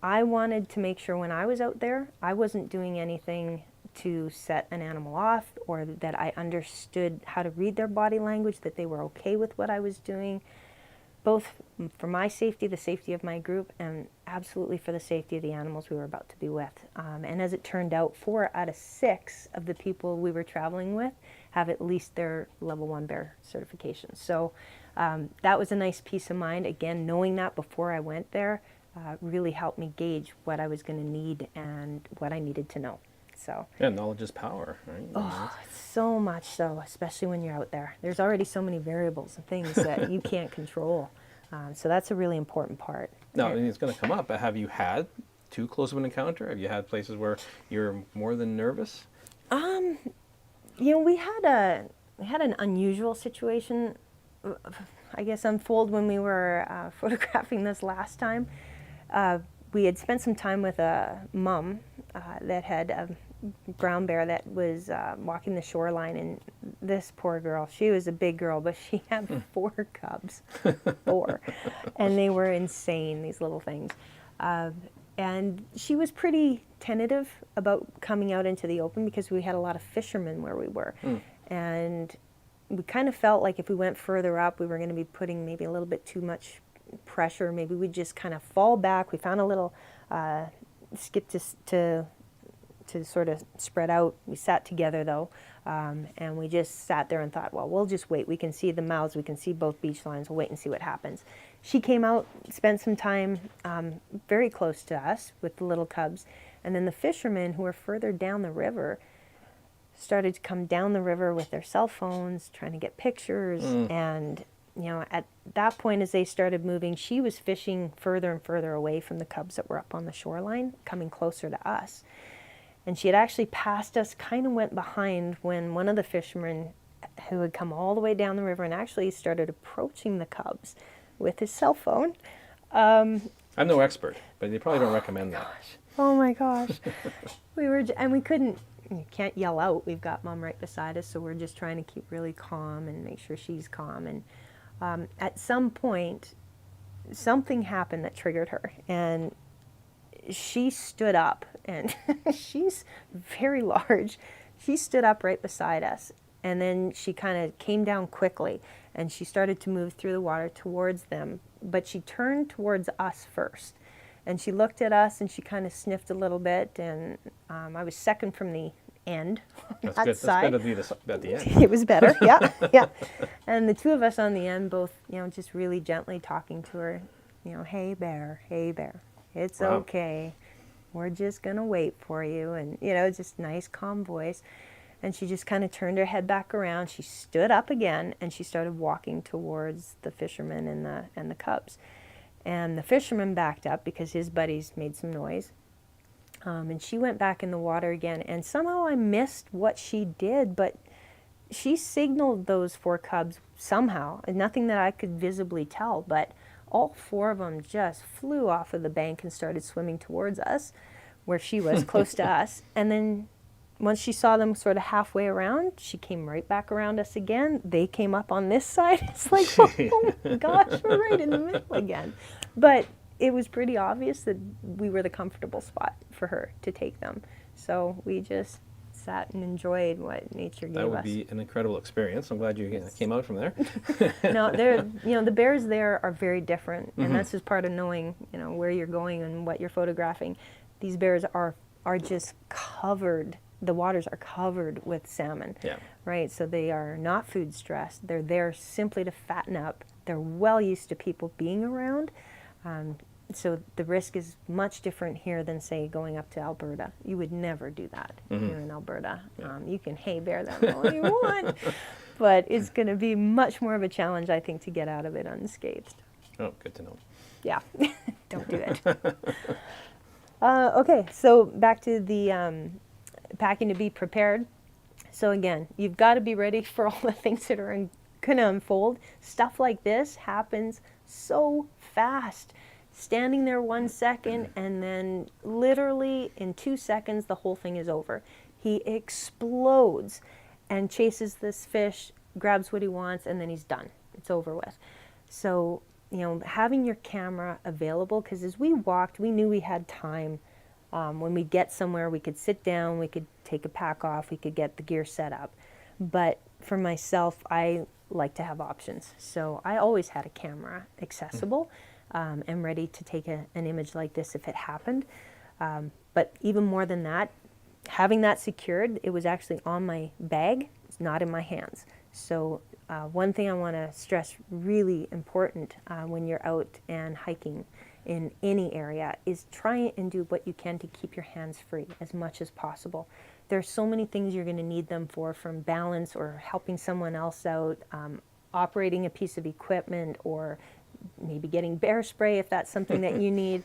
[SPEAKER 2] I wanted to make sure when I was out there, I wasn't doing anything to set an animal off, or that I understood how to read their body language, that they were okay with what I was doing, both for my safety, the safety of my group, and absolutely for the safety of the animals we were about to be with. And as it turned out, 4 out of 6 of the people we were traveling with have at least their level 1 bear certification. So that was a nice peace of mind. Again, knowing that before I went there really helped me gauge what I was going to need and what I needed to know. So
[SPEAKER 1] yeah, knowledge is power, right?
[SPEAKER 2] Oh, so much so, especially when you're out there. There's already so many variables and things that you can't control. So that's a really important part.
[SPEAKER 1] No, I mean, it's going to come up. But have you had too close of an encounter? Have you had places where you're more than nervous?
[SPEAKER 2] We had an unusual situation, I guess, unfold when we were photographing this last time. We had spent some time with a mom that had brown bear that was walking the shoreline, and this poor girl, she was a big girl, but she had 4 cubs, 4, and they were insane, these little things. And she was pretty tentative about coming out into the open because we had a lot of fishermen where we were. And we kind of felt like if we went further up, we were going to be putting maybe a little bit too much pressure. Maybe we'd just kind of fall back. We found a little skip to sort of spread out. We sat together though, and we just sat there and thought, well, we'll just wait. We can see the mouths. We can see both beach lines. We'll wait and see what happens. She came out, spent some time very close to us with the little cubs, and then the fishermen who were further down the river started to come down the river with their cell phones, trying to get pictures. And you know, at that point, as they started moving, she was fishing further and further away from the cubs that were up on the shoreline, coming closer to us. And she had actually passed us, kind of went behind when one of the fishermen who had come all the way down the river and actually started approaching the cubs with his cell phone.
[SPEAKER 1] I'm no expert, but they probably don't recommend that.
[SPEAKER 2] Oh my gosh. We couldn't, you can't yell out. We've got Mom right beside us, so we're just trying to keep really calm and make sure she's calm. And at some point, something happened that triggered her, and she stood up, and she's very large. She stood up right beside us, and then she kind of came down quickly, and she started to move through the water towards them, but she turned towards us first. And she looked at us, and she kind of sniffed a little bit, and I was second from the end.
[SPEAKER 1] That's
[SPEAKER 2] that
[SPEAKER 1] good.
[SPEAKER 2] side.
[SPEAKER 1] That's better to be at the end.
[SPEAKER 2] It was better, yeah, yeah. And the 2 of us on the end both, you know, just really gently talking to her, you know, hey bear, it's okay. We're just going to wait for you. And, you know, just nice, calm voice. And she just kind of turned her head back around. She stood up again, and she started walking towards the fishermen and the cubs. And the fisherman backed up because his buddies made some noise. And she went back in the water again. And somehow I missed what she did, but she signaled those 4 cubs somehow. Nothing that I could visibly tell, but all 4 of them just flew off of the bank and started swimming towards us, where she was, close to us. And then once she saw them sort of halfway around, she came right back around us again. They came up on this side. It's like, oh my gosh, we're right in the middle again. But it was pretty obvious that we were the comfortable spot for her to take them. So we just sat and enjoyed what nature gave us.
[SPEAKER 1] That would be an incredible experience. I'm glad you came out from there.
[SPEAKER 2] No, you know, the bears there are very different, and that's just part of knowing, you know, where you're going and what you're photographing. These bears are just covered. The waters are covered with salmon, right? So they are not food stressed. They're there simply to fatten up. They're well used to people being around. So the risk is much different here than, say, going up to Alberta. You would never do that here in Alberta. You can hay bear them all you want, but it's going to be much more of a challenge, I think, to get out of it unscathed.
[SPEAKER 1] Oh, good to know.
[SPEAKER 2] Yeah, don't do it. Okay, so back to the packing to be prepared. So again, you've got to be ready for all the things that are going to unfold. Stuff like this happens so fast. Standing there 1 second, and then literally in 2 seconds, the whole thing is over. He explodes and chases this fish, grabs what he wants, and then he's done. It's over with. So, you know, having your camera available, because as we walked, we knew we had time. When we get somewhere, we could sit down, we could take a pack off, we could get the gear set up. But for myself, I like to have options. So I always had a camera accessible. And ready to take an image like this if it happened. But even more than that, having that secured, it was actually on my bag, it's not in my hands. So one thing I want to stress, really important when you're out and hiking in any area, is try and do what you can to keep your hands free as much as possible. There's so many things you're going to need them for, from balance or helping someone else out, operating a piece of equipment, or maybe getting bear spray if that's something that you need.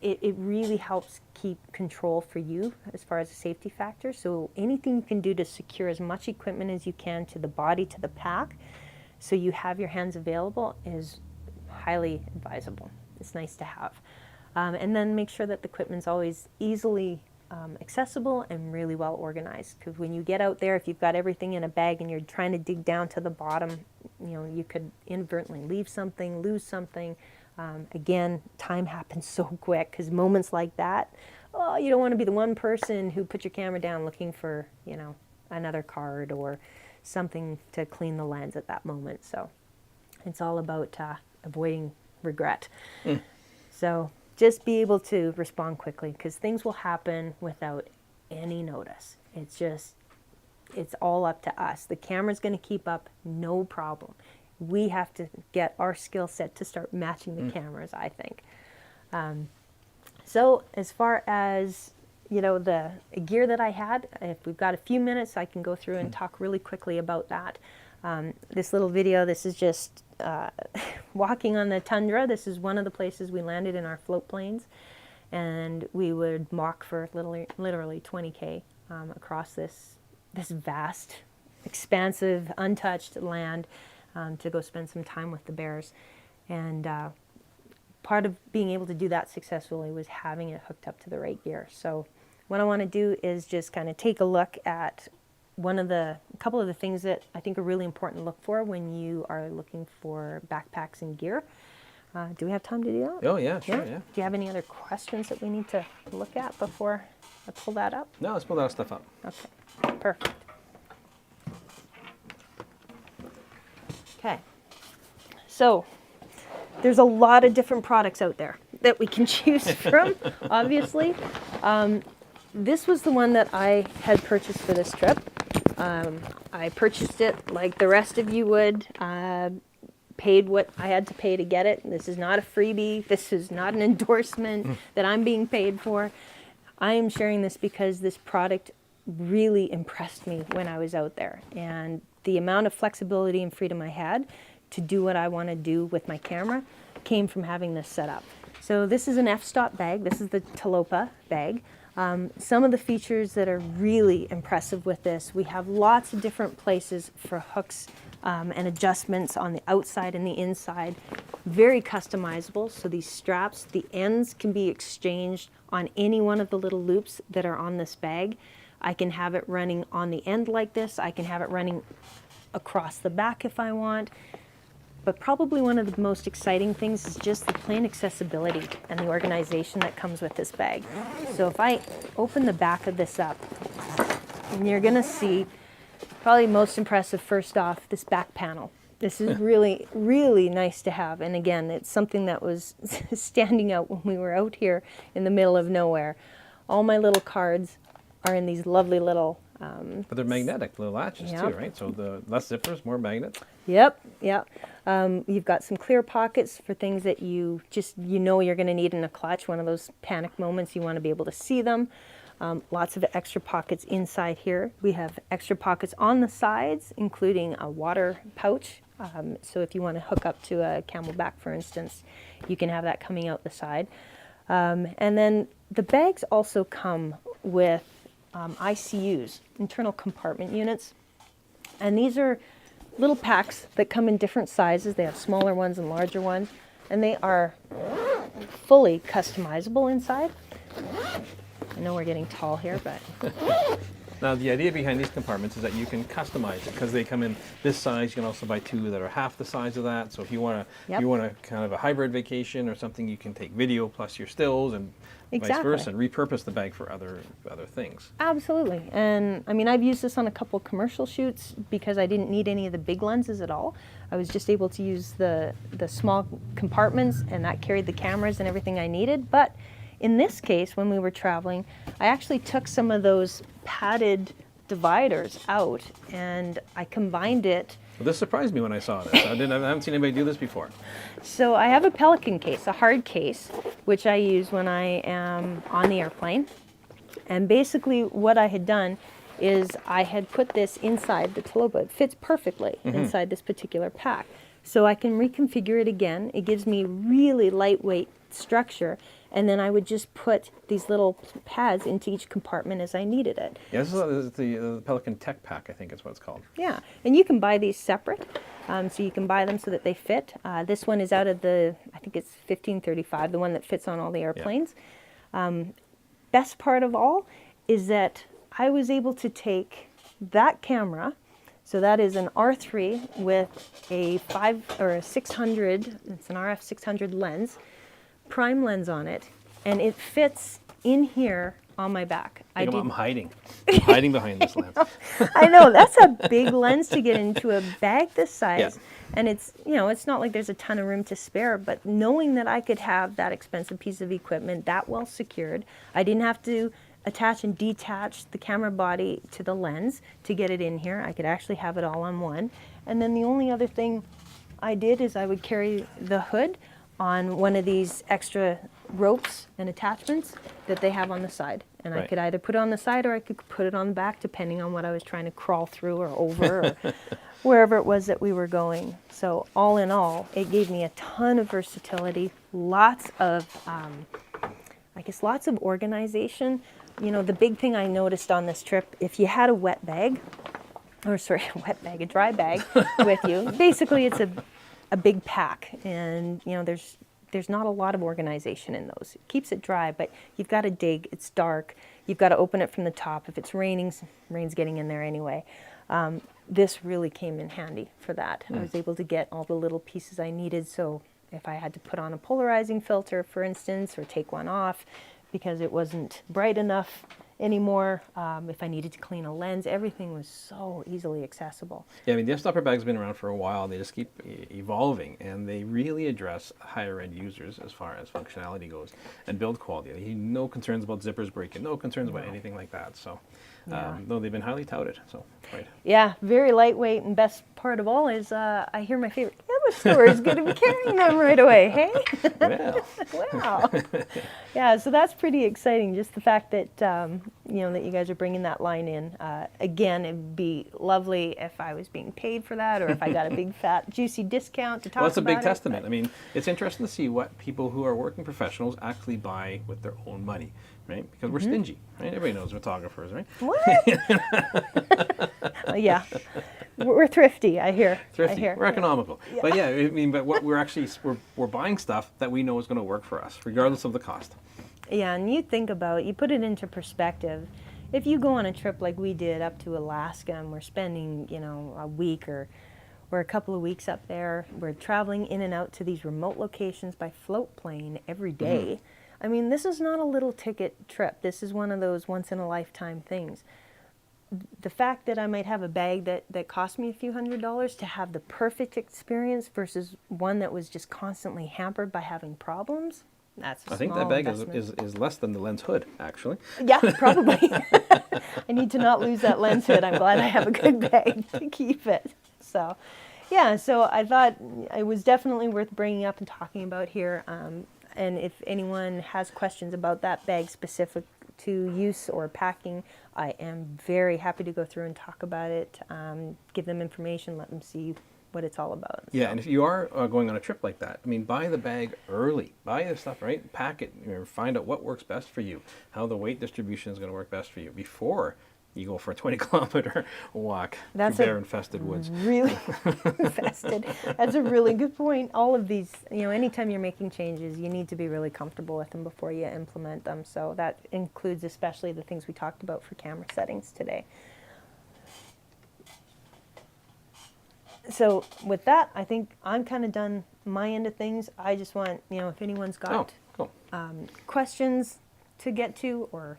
[SPEAKER 2] It really helps keep control for you as far as a safety factor. So anything you can do to secure as much equipment as you can to the body, to the pack, so you have your hands available, is highly advisable. It's nice to have. And then make sure that the equipment's always easily accessible and really well organized. Because when you get out there, if you've got everything in a bag and you're trying to dig down to the bottom, you know, you could inadvertently leave something, lose something. Again, time happens so quick because moments like that, oh, you don't want to be the one person who put your camera down looking for, you know, another card or something to clean the lens at that moment. So it's all about avoiding regret. So just be able to respond quickly because things will happen without any notice. It's all up to us. The camera's going to keep up, no problem. We have to get our skill set to start matching the cameras, I think. So as far as, you know, the gear that I had, if we've got a few minutes, I can go through and talk really quickly about that. This little video, this is just walking on the tundra. This is one of the places we landed in our float planes, and we would walk for literally 20K across this vast, expansive, untouched land to go spend some time with the bears. And part of being able to do that successfully was having it hooked up to the right gear. So what I want to do is just kind of take a look at a couple of the things that I think are really important to look for when you are looking for backpacks and gear. Do we have time to do that? Oh,
[SPEAKER 1] yeah, sure, yeah.
[SPEAKER 2] Do you have any other questions that we need to look at before I pull that up?
[SPEAKER 1] No, let's pull that stuff up.
[SPEAKER 2] Okay, perfect. Okay, so there's a lot of different products out there that we can choose from, obviously. This was the one that I had purchased for this trip. I purchased it like the rest of you would, paid what I had to pay to get it. This is not a freebie. This is not an endorsement that I'm being paid for. I am sharing this because this product really impressed me when I was out there. And the amount of flexibility and freedom I had to do what I want to do with my camera came from having this set up. So this is an f-stop bag. This is the Talopa bag. Some of the features that are really impressive with this, we have lots of different places for hooks and adjustments on the outside and the inside. Very customizable, so these straps, the ends can be exchanged on any one of the little loops that are on this bag. I can have it running on the end like this. I can have it running across the back if I want. But probably one of the most exciting things is just the plain accessibility and the organization that comes with this bag. So if I open the back of this up, and you're gonna see, probably most impressive first off, this back panel. This is really, really nice to have. And again, it's something that was standing out when we were out here in the middle of nowhere. All my little cards are in these lovely little
[SPEAKER 1] But they're magnetic, little latches too, right? So the less zippers, more magnets.
[SPEAKER 2] Yep. You've got some clear pockets for things that you know you're going to need in a clutch. One of those panic moments, you want to be able to see them. Lots of extra pockets inside here. We have extra pockets on the sides, including a water pouch. So if you want to hook up to a Camelback, for instance, you can have that coming out the side. And then the bags also come with ICUs, internal compartment units. And these are little packs that come in different sizes. They have smaller ones and larger ones. And they are fully customizable inside. I know we're getting tall here, but...
[SPEAKER 1] Now, the idea behind these compartments is that you can customize it because they come in this size. You can also buy two that are half the size of that. So if you want to, kind of a hybrid vacation or something, you can take video plus your stills and vice versa, and repurpose the bag for other things.
[SPEAKER 2] Absolutely. And I mean, I've used this on a couple commercial shoots because I didn't need any of the big lenses at all. I was just able to use the small compartments, and that carried the cameras and everything I needed. But in this case, when we were traveling, I actually took some of those padded dividers out and I combined it.
[SPEAKER 1] Well, this surprised me when I saw this. I haven't seen anybody do this before.
[SPEAKER 2] So I have a Pelican case, a hard case, which I use when I am on the airplane. And basically what I had done is I had put this inside the Talopa. It fits perfectly inside this particular pack. So I can reconfigure it again. It gives me really lightweight structure. And then I would just put these little pads into each compartment as I needed it.
[SPEAKER 1] Yeah, this is the Pelican Tech Pack, I think is what it's called.
[SPEAKER 2] Yeah, and you can buy these separate. So you can buy them so that they fit. This one is out of the, I think it's 1535, the one that fits on all the airplanes. best part of all is that I was able to take that camera, so that is an R3 with a 600, it's an RF 600 lens, prime lens on it, and it fits in here on my back.
[SPEAKER 1] I'm hiding. I'm hiding behind this lens.
[SPEAKER 2] I know, that's a big lens to get into a bag this size.
[SPEAKER 1] Yeah.
[SPEAKER 2] And it's, you know, it's not like there's a ton of room to spare, but knowing that I could have that expensive piece of equipment that well secured, I didn't have to attach and detach the camera body to the lens to get it in here. I could actually have it all on one. And then the only other thing I did is I would carry the hood on one of these extra ropes and attachments that they have on the side. And I could either put it on the side or I could put it on the back, depending on what I was trying to crawl through or over or wherever it was that we were going. So all in all, it gave me a ton of versatility, lots of, lots of organization. You know, the big thing I noticed on this trip, if you had a dry bag with you, basically it's a big pack, and you know, there's not a lot of organization in those. It keeps it dry, but you've got to dig, it's dark, you've got to open it from the top. If it's raining, rain's getting in there anyway. This really came in handy for that. I was able to get all the little pieces I needed, so if I had to put on a polarizing filter, for instance, or take one off because it wasn't bright enough anymore, if I needed to clean a lens, everything was so easily accessible.
[SPEAKER 1] Yeah, I mean, the f-stopper bag's been around for a while. They just keep evolving, and they really address higher end users as far as functionality goes and build quality. No concerns about zippers breaking, no concerns about anything like that. So, though they've been highly touted. So, right.
[SPEAKER 2] Yeah, very lightweight, and best part of all is I hear my favorite camera store is going to be carrying them right away. Hey,
[SPEAKER 1] Well,
[SPEAKER 2] wow. Yeah, so that's pretty exciting. Just the fact that that you guys are bringing that line in. Again, it'd be lovely if I was being paid for that, or if I got a big fat juicy discount to talk about it.
[SPEAKER 1] well, it's a big testament. I mean, it's interesting to see what people who are working professionals actually buy with their own money, right? Because we're stingy, right? Everybody knows photographers, right?
[SPEAKER 2] What? Yeah, we're thrifty. I hear.
[SPEAKER 1] Thrifty.
[SPEAKER 2] I hear.
[SPEAKER 1] We're economical. Yeah. But yeah, I mean, but what we're actually we're buying stuff that we know is going to work for us, regardless of the cost.
[SPEAKER 2] Yeah, and you put it into perspective. If you go on a trip like we did up to Alaska, and we're spending, a week or a couple of weeks up there, we're traveling in and out to these remote locations by float plane every day. I mean, this is not a little ticket trip. This is one of those once-in-a-lifetime things. The fact that I might have a bag that cost me a few $100s to have the perfect experience versus one that was just constantly hampered by having problems, that's a
[SPEAKER 1] I think
[SPEAKER 2] small
[SPEAKER 1] that bag
[SPEAKER 2] investment.
[SPEAKER 1] is less than the lens hood, actually.
[SPEAKER 2] Yeah, probably. I need to not lose that lens hood. I'm glad I have a good bag to keep it. So, yeah, so I thought it was definitely worth bringing up and talking about here. And if anyone has questions about that bag specific to use or packing, I am very happy to go through and talk about it, give them information, let them see what it's all about.
[SPEAKER 1] Yeah,
[SPEAKER 2] So.
[SPEAKER 1] and if you are going on a trip like that, I mean, buy the bag early. Buy the stuff, right? Pack it. Find out what works best for you, how the weight distribution is going to work best for you before you go for a 20-kilometer walk through bear-infested woods.
[SPEAKER 2] Really infested. That's a really good point. All of these, anytime you're making changes, you need to be really comfortable with them before you implement them. So that includes especially the things we talked about for camera settings today. So with that, I think I'm kind of done my end of things. I just want, if anyone's got questions to get to, or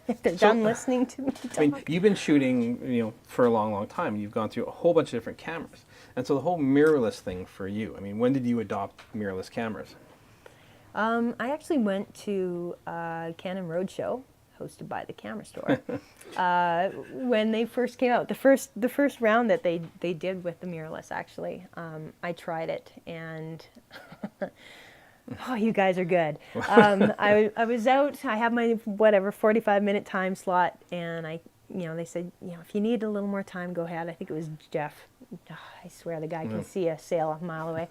[SPEAKER 2] if they're done listening to me talk.
[SPEAKER 1] I mean, you've been shooting, for a long, long time. You've gone through a whole bunch of different cameras. And so the whole mirrorless thing for you, I mean, when did you adopt mirrorless cameras?
[SPEAKER 2] I actually went to Canon Roadshow, hosted by the Camera Store, when they first came out. The first round that they did with the mirrorless, actually, I tried it, and oh, you guys are good. I was out. I have my 45-minute time slot, and they said, if you need a little more time, go ahead. I think it was Jeff. Oh, I swear the guy can see a sail a mile away.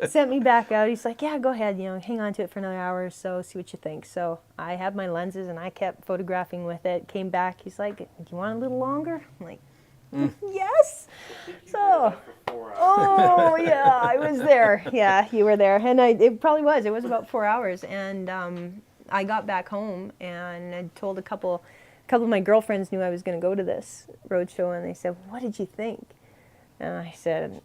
[SPEAKER 2] Sent me back out. He's like, yeah, go ahead. Hang on to it for another hour or so. See what you think. So I had my lenses, and I kept photographing with it. Came back. He's like, do you want a little longer? I'm like, yes. So, oh yeah, I was there. Yeah, you were there, and it probably was. It was about 4 hours, and I got back home and I told a couple of my girlfriends knew I was going to go to this roadshow, and they said, "What did you think?" And I said,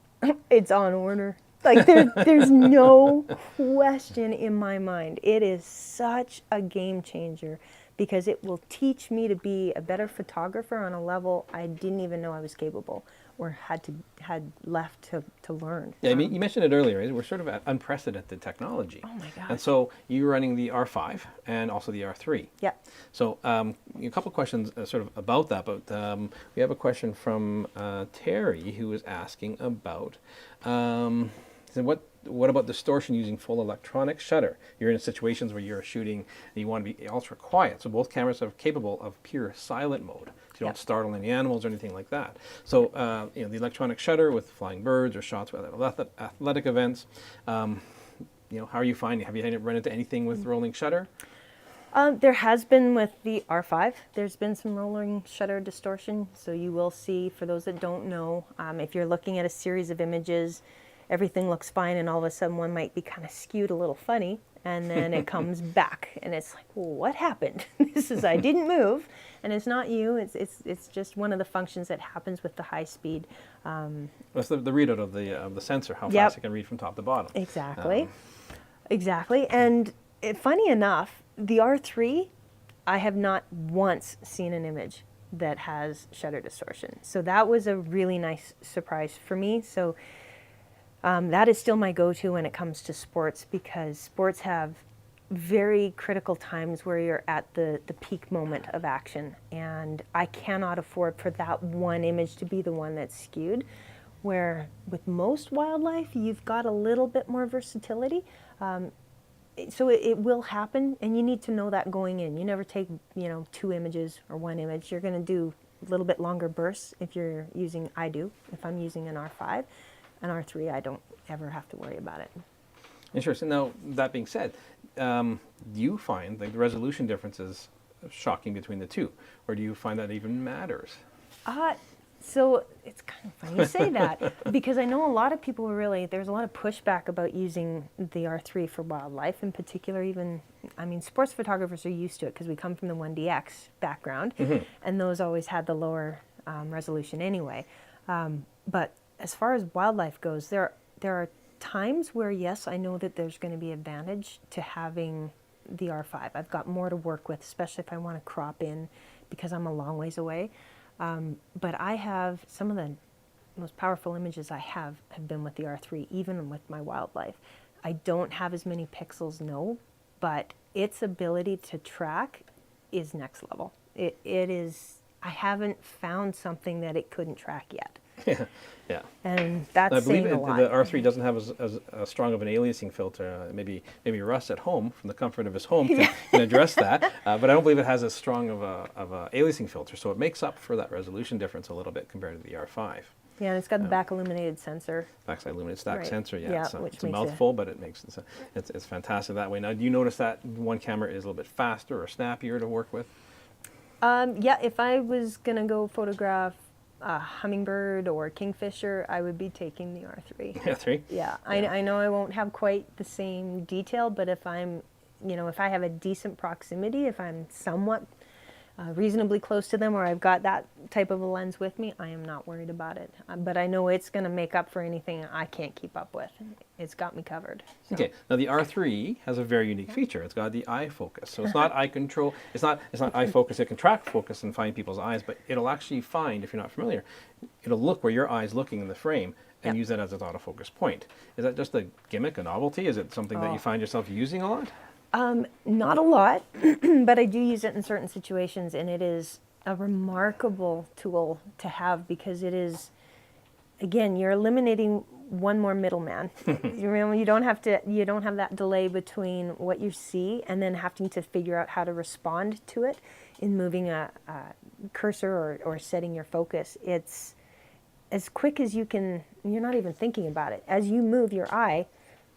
[SPEAKER 2] "It's on order." Like there's no question in my mind. It is such a game changer because it will teach me to be a better photographer on a level I didn't even know I was capable or had left to learn.
[SPEAKER 1] Yeah, I mean, you mentioned it earlier. We're sort of at unprecedented technology.
[SPEAKER 2] Oh my gosh.
[SPEAKER 1] And so you're running the R5 and also the R3.
[SPEAKER 2] Yeah.
[SPEAKER 1] So a couple questions sort of about that. But we have a question from Terry, who is asking about so what about distortion using full electronic shutter? You're in situations where you're shooting and you want to be ultra quiet. So both cameras are capable of pure silent mode. So you don't startle any animals or anything like that. So the electronic shutter with flying birds or shots with athletic events. How are you finding? Have you run into anything with rolling shutter?
[SPEAKER 2] There has been with the R5. There's been some rolling shutter distortion. So you will see, for those that don't know, if you're looking at a series of images, everything looks fine, and all of a sudden one might be kind of skewed a little funny, and then it comes back, and it's like, well, what happened? I didn't move, and it's not you. It's just one of the functions that happens with the high speed.
[SPEAKER 1] That's the readout of the sensor, how fast it can read from top to bottom.
[SPEAKER 2] Exactly, exactly. And funny enough, the R3, I have not once seen an image that has shutter distortion. So that was a really nice surprise for me. So. That is still my go-to when it comes to sports, because sports have very critical times where you're at the peak moment of action, and I cannot afford for that one image to be the one that's skewed, where with most wildlife you've got a little bit more versatility. So it will happen, and you need to know that going in. You never take 2 images or 1 image. You're going to do a little bit longer bursts if you're using, if I'm using an R5. An R3, I don't ever have to worry about it.
[SPEAKER 1] Interesting. Now, that being said, do you find the resolution differences shocking between the two, or do you find that even matters?
[SPEAKER 2] So it's kind of funny you say that, because I know a lot of people there's a lot of pushback about using the R3 for wildlife in particular. Sports photographers are used to it because we come from the 1DX background, and those always had the lower resolution anyway. But as far as wildlife goes, there are times where, yes, I know that there's going to be advantage to having the R5. I've got more to work with, especially if I want to crop in because I'm a long ways away. But I have some of the most powerful images I have been with the R3, even with my wildlife. I don't have as many pixels, no, but its ability to track is next level. It is, I haven't found something that it couldn't track yet.
[SPEAKER 1] Yeah.
[SPEAKER 2] And that's saying a lot.
[SPEAKER 1] The R3 doesn't have as strong of an aliasing filter. Maybe Russ at home, from the comfort of his home, can address that. But I don't believe it has as strong of a aliasing filter, so it makes up for that resolution difference a little bit compared to the R5.
[SPEAKER 2] Yeah, and it's got the back illuminated sensor.
[SPEAKER 1] Backside illuminated stack sensor, it's a
[SPEAKER 2] makes
[SPEAKER 1] mouthful, but it's fantastic that way. Now, do you notice that one camera is a little bit faster or snappier to work with?
[SPEAKER 2] Yeah, if I was gonna go photograph a hummingbird or kingfisher, I would be taking the R3.
[SPEAKER 1] R3?
[SPEAKER 2] Yeah, I know I won't have quite the same detail, but if I'm, if I have a decent proximity, if I'm somewhat reasonably close to them, or I've got that type of a lens with me, I am not worried about it. But I know it's going to make up for anything I can't keep up with. It's got me covered. So.
[SPEAKER 1] Okay, now the R3 has a very unique feature. It's got the eye focus. So it's not eye control, it's not eye focus. It can track focus and find people's eyes, but it'll actually find, if you're not familiar, it'll look where your eye's looking in the frame and use that as its autofocus point. Is that just a gimmick, a novelty? Is it something that you find yourself using a lot?
[SPEAKER 2] Not a lot, but I do use it in certain situations, and it is a remarkable tool to have, because it is, again, you're eliminating one more middleman. You don't have that delay between what you see and then having to figure out how to respond to it in moving a cursor or setting your focus. It's as quick as you can. You're not even thinking about it. As you move your eye,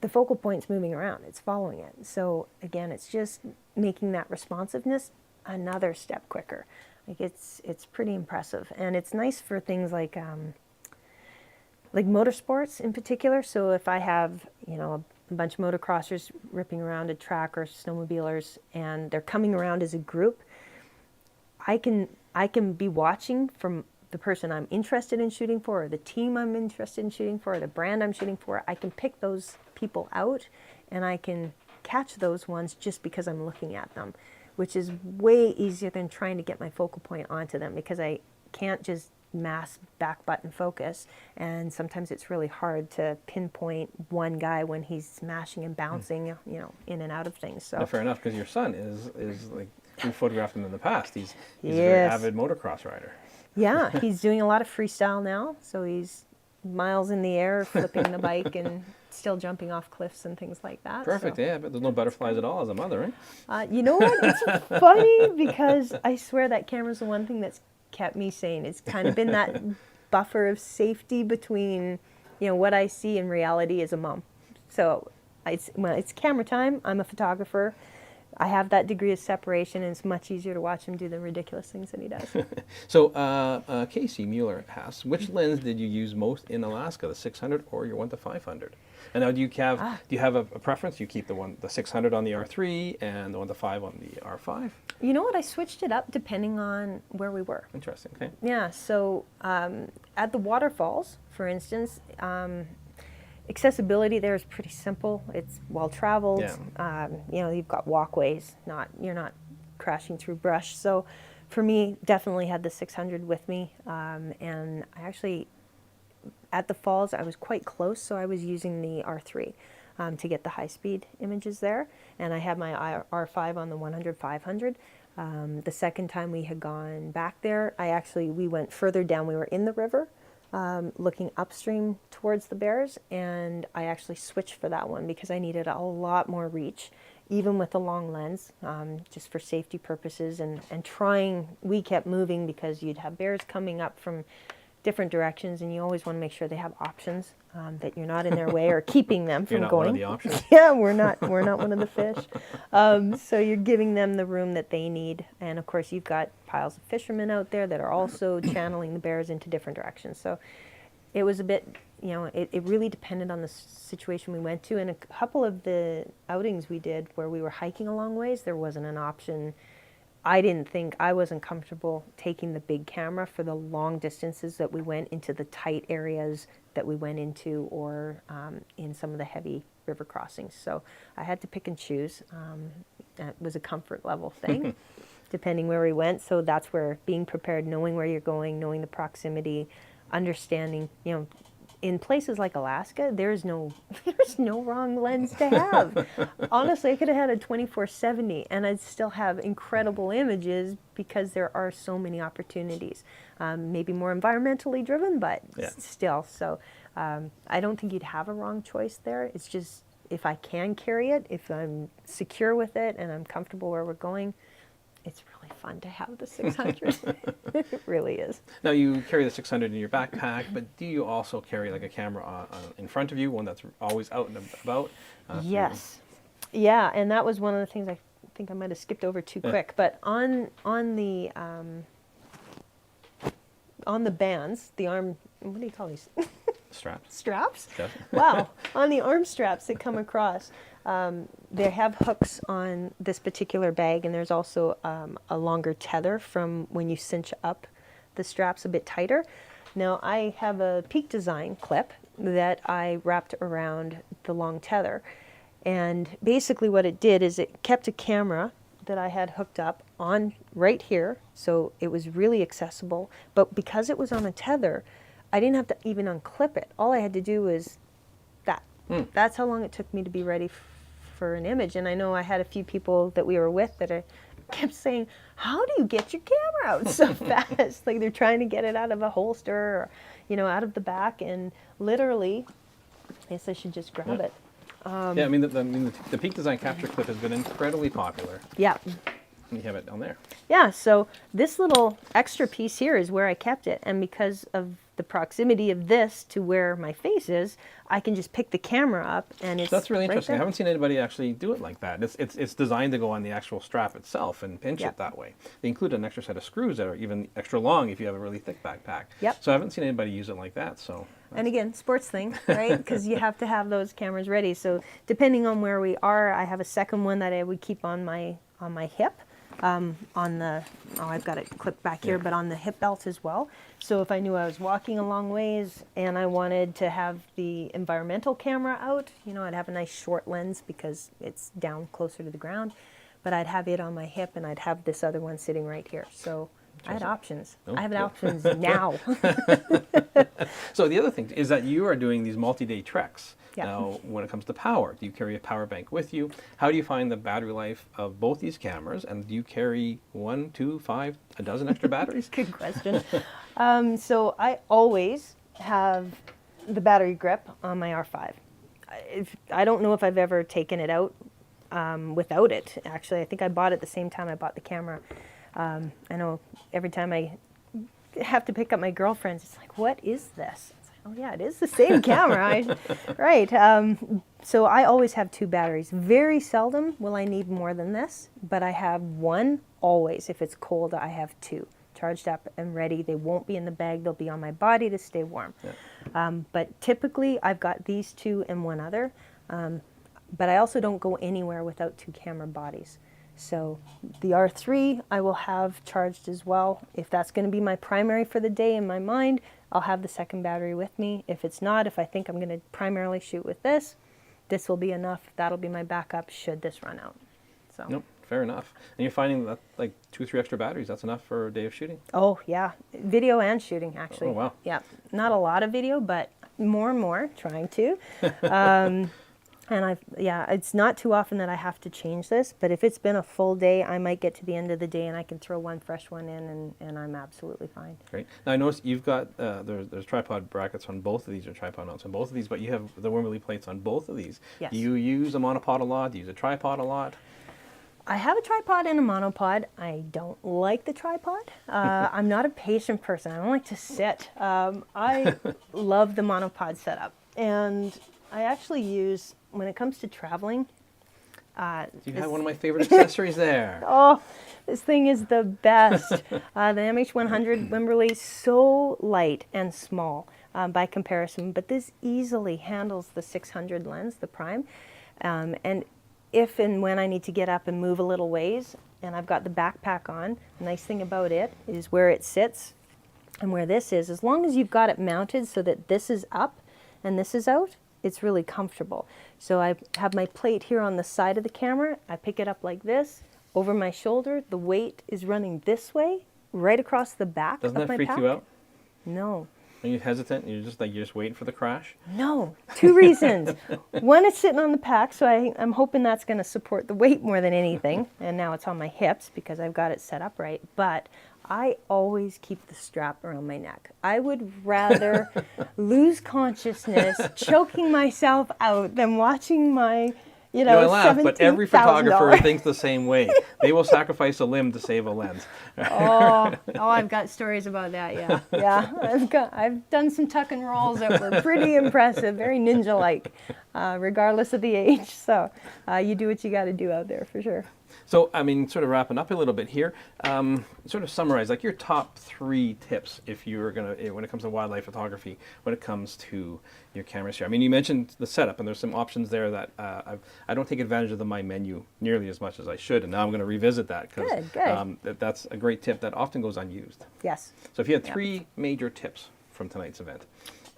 [SPEAKER 2] the focal point's moving around, it's following it. So again, it's just making that responsiveness another step quicker. Like it's pretty impressive, and it's nice for things like motorsports in particular. So if I have, a bunch of motocrossers ripping around a track or snowmobilers, and they're coming around as a group, I can be watching from the person I'm interested in shooting for, or the team I'm interested in shooting for, or the brand I'm shooting for. I can pick those people out, and I can catch those ones just because I'm looking at them, which is way easier than trying to get my focal point onto them, because I can't just mass back button focus, and sometimes it's really hard to pinpoint one guy when he's smashing and bouncing, you know, in and out of things. So
[SPEAKER 1] No, fair enough, because your son is like, we photographed him in the past. He's a very
[SPEAKER 2] Yes.
[SPEAKER 1] avid motocross rider.
[SPEAKER 2] yeah, he's doing a lot of freestyle now, so he's miles in the air flipping the bike and still jumping off cliffs and things like that.
[SPEAKER 1] Perfect,
[SPEAKER 2] So,
[SPEAKER 1] yeah, but there's no butterflies at all as a mother, right?
[SPEAKER 2] you know what? It's funny because I swear that camera's the one thing that's kept me sane. It's kind of been that buffer of safety between, you know, what I see in reality as a mom. So when it's camera time, I'm a photographer. I have that degree of separation, and it's much easier to watch him do the ridiculous things that he does.
[SPEAKER 1] So Casey Mueller asks, which lens did you use most in Alaska, the 600 or your 1-500? And now do you have a preference? You keep the 600 on the R3 and the 1-5 on the R5?
[SPEAKER 2] You know what? I switched it up depending on where we were.
[SPEAKER 1] Interesting. Okay.
[SPEAKER 2] Yeah, so at the waterfalls, for instance, accessibility there is pretty simple. It's well traveled.
[SPEAKER 1] Yeah.
[SPEAKER 2] You know, you've got walkways. You're not crashing through brush. So, for me, definitely had the 600 with me. And I actually, at the falls, I was quite close, so I was using the R3 to get the high-speed images there. And I had my R5 on the 100-500. The second time we had gone back there, we went further down. We were in the river, looking upstream towards the bears, and I actually switched for that one because I needed a lot more reach, even with a long lens, just for safety purposes, and we kept moving because you'd have bears coming up from different directions, and you always want to make sure they have options, that you're not in their way or keeping them from
[SPEAKER 1] You're not
[SPEAKER 2] going.
[SPEAKER 1] one of the options.
[SPEAKER 2] Yeah, we're not one of the fish. So you're giving them the room that they need, and of course you've got piles of fishermen out there that are also channeling the bears into different directions. So it was a bit, you know, it really depended on the situation we went to, and a couple of the outings we did where we were hiking a long ways, there wasn't an option. I wasn't comfortable taking the big camera for the long distances that we went into, the tight areas that we went into, or in some of the heavy river crossings. So I had to pick and choose. That was a comfort level thing, depending where we went. So that's where being prepared, knowing where you're going, knowing the proximity, understanding, you know, in places like Alaska, there's no wrong lens to have. Honestly, I could have had a 24-70 and I'd still have incredible images because there are so many opportunities. Maybe more environmentally driven, but still. So I don't think you'd have a wrong choice there. It's just, if I can carry it, if I'm secure with it and I'm comfortable where we're going, it's really fun to have the 600. It really is.
[SPEAKER 1] Now you carry the 600 in your backpack, but do you also carry like a camera in front of you, one that's always out and about?
[SPEAKER 2] Yes. Yeah, and that was one of the things I think I might have skipped over too quick. But on the bands, the arm, what do you call these?
[SPEAKER 1] Straps.
[SPEAKER 2] Straps?
[SPEAKER 1] Yes.
[SPEAKER 2] Wow. On the arm straps that come across, they have hooks on this particular bag, and there's also a longer tether from when you cinch up the straps a bit tighter. Now, I have a Peak Design clip that I wrapped around the long tether, and basically what it did is it kept a camera that I had hooked up on right here, so it was really accessible, but because it was on a tether, I didn't have to even unclip it. All I had to do was that. That's how long it took me to be ready for an image. And I know I had a few people that we were with that kept saying, how do you get your camera out so fast? Like they're trying to get it out of a holster or, you know, out of the back. And literally, I guess I should just grab it.
[SPEAKER 1] Yeah, I mean, the Peak Design capture clip has been incredibly popular.
[SPEAKER 2] Yeah.
[SPEAKER 1] And you have it on there.
[SPEAKER 2] Yeah, so this little extra piece here is where I kept it. And because of the proximity of this to where my face is, I can just pick the camera up and it's
[SPEAKER 1] That's really
[SPEAKER 2] right
[SPEAKER 1] interesting. I
[SPEAKER 2] there.
[SPEAKER 1] haven't seen anybody actually do it like that. It's designed to go on the actual strap itself and pinch
[SPEAKER 2] Yep.
[SPEAKER 1] it that way. They include an extra set of screws that are even extra long if you have a really thick backpack.
[SPEAKER 2] Yep.
[SPEAKER 1] So I haven't seen anybody use it like that. So
[SPEAKER 2] And again, sports thing, right? Because you have to have those cameras ready. So depending on where we are, I have a second one that I would keep on my hip, on the, oh, I've got it clipped back here, but on the hip belt as well. So if I knew I was walking a long ways and I wanted to have the environmental camera out, you know, I'd have a nice short lens because it's down closer to the ground, but I'd have it on my hip and I'd have this other one sitting right here. So I had options.
[SPEAKER 1] Oh,
[SPEAKER 2] I have
[SPEAKER 1] good.
[SPEAKER 2] options now.
[SPEAKER 1] So the other thing is that you are doing these multi-day treks.
[SPEAKER 2] Yeah.
[SPEAKER 1] Now, when it comes to power, do you carry a power bank with you? How do you find the battery life of both these cameras? And do you carry 1, 2, 5, a dozen extra batteries?
[SPEAKER 2] Good question. So I always have the battery grip on my R5. I don't know if I've ever taken it out without it. Actually, I think I bought it the same time I bought the camera. I know every time I have to pick up my girlfriend's, it's like, what is this? It's like, oh yeah, it is the same camera. Right. So I always have 2 batteries. Very seldom will I need more than this, but I have one always. If it's cold, I have 2 charged up and ready. They won't be in the bag. They'll be on my body to stay warm. Yeah. But typically I've got these 2 and one other. But I also don't go anywhere without 2 camera bodies. So the R3 I will have charged as well. If that's going to be my primary for the day in my mind, I'll have the second battery with me. If it's not, if I think I'm going to primarily shoot with this will be enough. That'll be my backup should this run out. So.
[SPEAKER 1] Nope, fair enough. And you're finding that like 2 or 3 extra batteries, that's enough for a day of shooting?
[SPEAKER 2] Oh yeah, video and shooting actually.
[SPEAKER 1] Oh wow.
[SPEAKER 2] Yeah, not a lot of video, but more and more trying to. And it's not too often that I have to change this, but if it's been a full day, I might get to the end of the day and I can throw one fresh one in and I'm absolutely fine.
[SPEAKER 1] Great. Now I noticed you've got, there's tripod brackets on both of these, or tripod mounts on both of these, but you have the Wimberley plates on both of these.
[SPEAKER 2] Yes.
[SPEAKER 1] Do you use a monopod a lot? Do you use a tripod a lot?
[SPEAKER 2] I have a tripod and a monopod. I don't like the tripod. I'm not a patient person. I don't like to sit. I love the monopod setup. And I actually use, when it comes to traveling,
[SPEAKER 1] You have one of my favorite accessories there.
[SPEAKER 2] oh, this thing is the best. The MH100 Wimberley, so light and small by comparison, but this easily handles the 600 lens, the prime. And if and when I need to get up and move a little ways, and I've got the backpack on, the nice thing about it is where it sits and where this is, as long as you've got it mounted so that this is up and this is out, it's really comfortable. So I have my plate here on the side of the camera. I pick it up like this, over my shoulder. The weight is running this way, right across the back
[SPEAKER 1] Doesn't
[SPEAKER 2] of
[SPEAKER 1] that
[SPEAKER 2] my
[SPEAKER 1] freak
[SPEAKER 2] pack.
[SPEAKER 1] you out?
[SPEAKER 2] No.
[SPEAKER 1] Are you hesitant? You're just waiting for the crash?
[SPEAKER 2] No, 2 reasons. One, it's sitting on the pack, so I'm hoping that's going to support the weight more than anything. And now it's on my hips because I've got it set up right. But I always keep the strap around my neck. I would rather lose consciousness, choking myself out, than watching my,
[SPEAKER 1] I laugh, but every photographer
[SPEAKER 2] $17,000.
[SPEAKER 1] thinks the same way. They will sacrifice a limb to save a lens.
[SPEAKER 2] Oh, I've got stories about that. Yeah, yeah. I've done some tuck and rolls that were pretty impressive, very ninja-like, regardless of the age. So you do what you got to do out there for sure.
[SPEAKER 1] So, I mean, sort of wrapping up a little bit here, sort of summarize like your top 3 tips if you were going to, when it comes to wildlife photography, when it comes to your cameras here. I mean, you mentioned the setup, and there's some options there that I don't take advantage of the My Menu nearly as much as I should, and now I'm going to revisit that because that's a great tip that often goes unused.
[SPEAKER 2] Yes.
[SPEAKER 1] So if you had 3 major tips from tonight's event.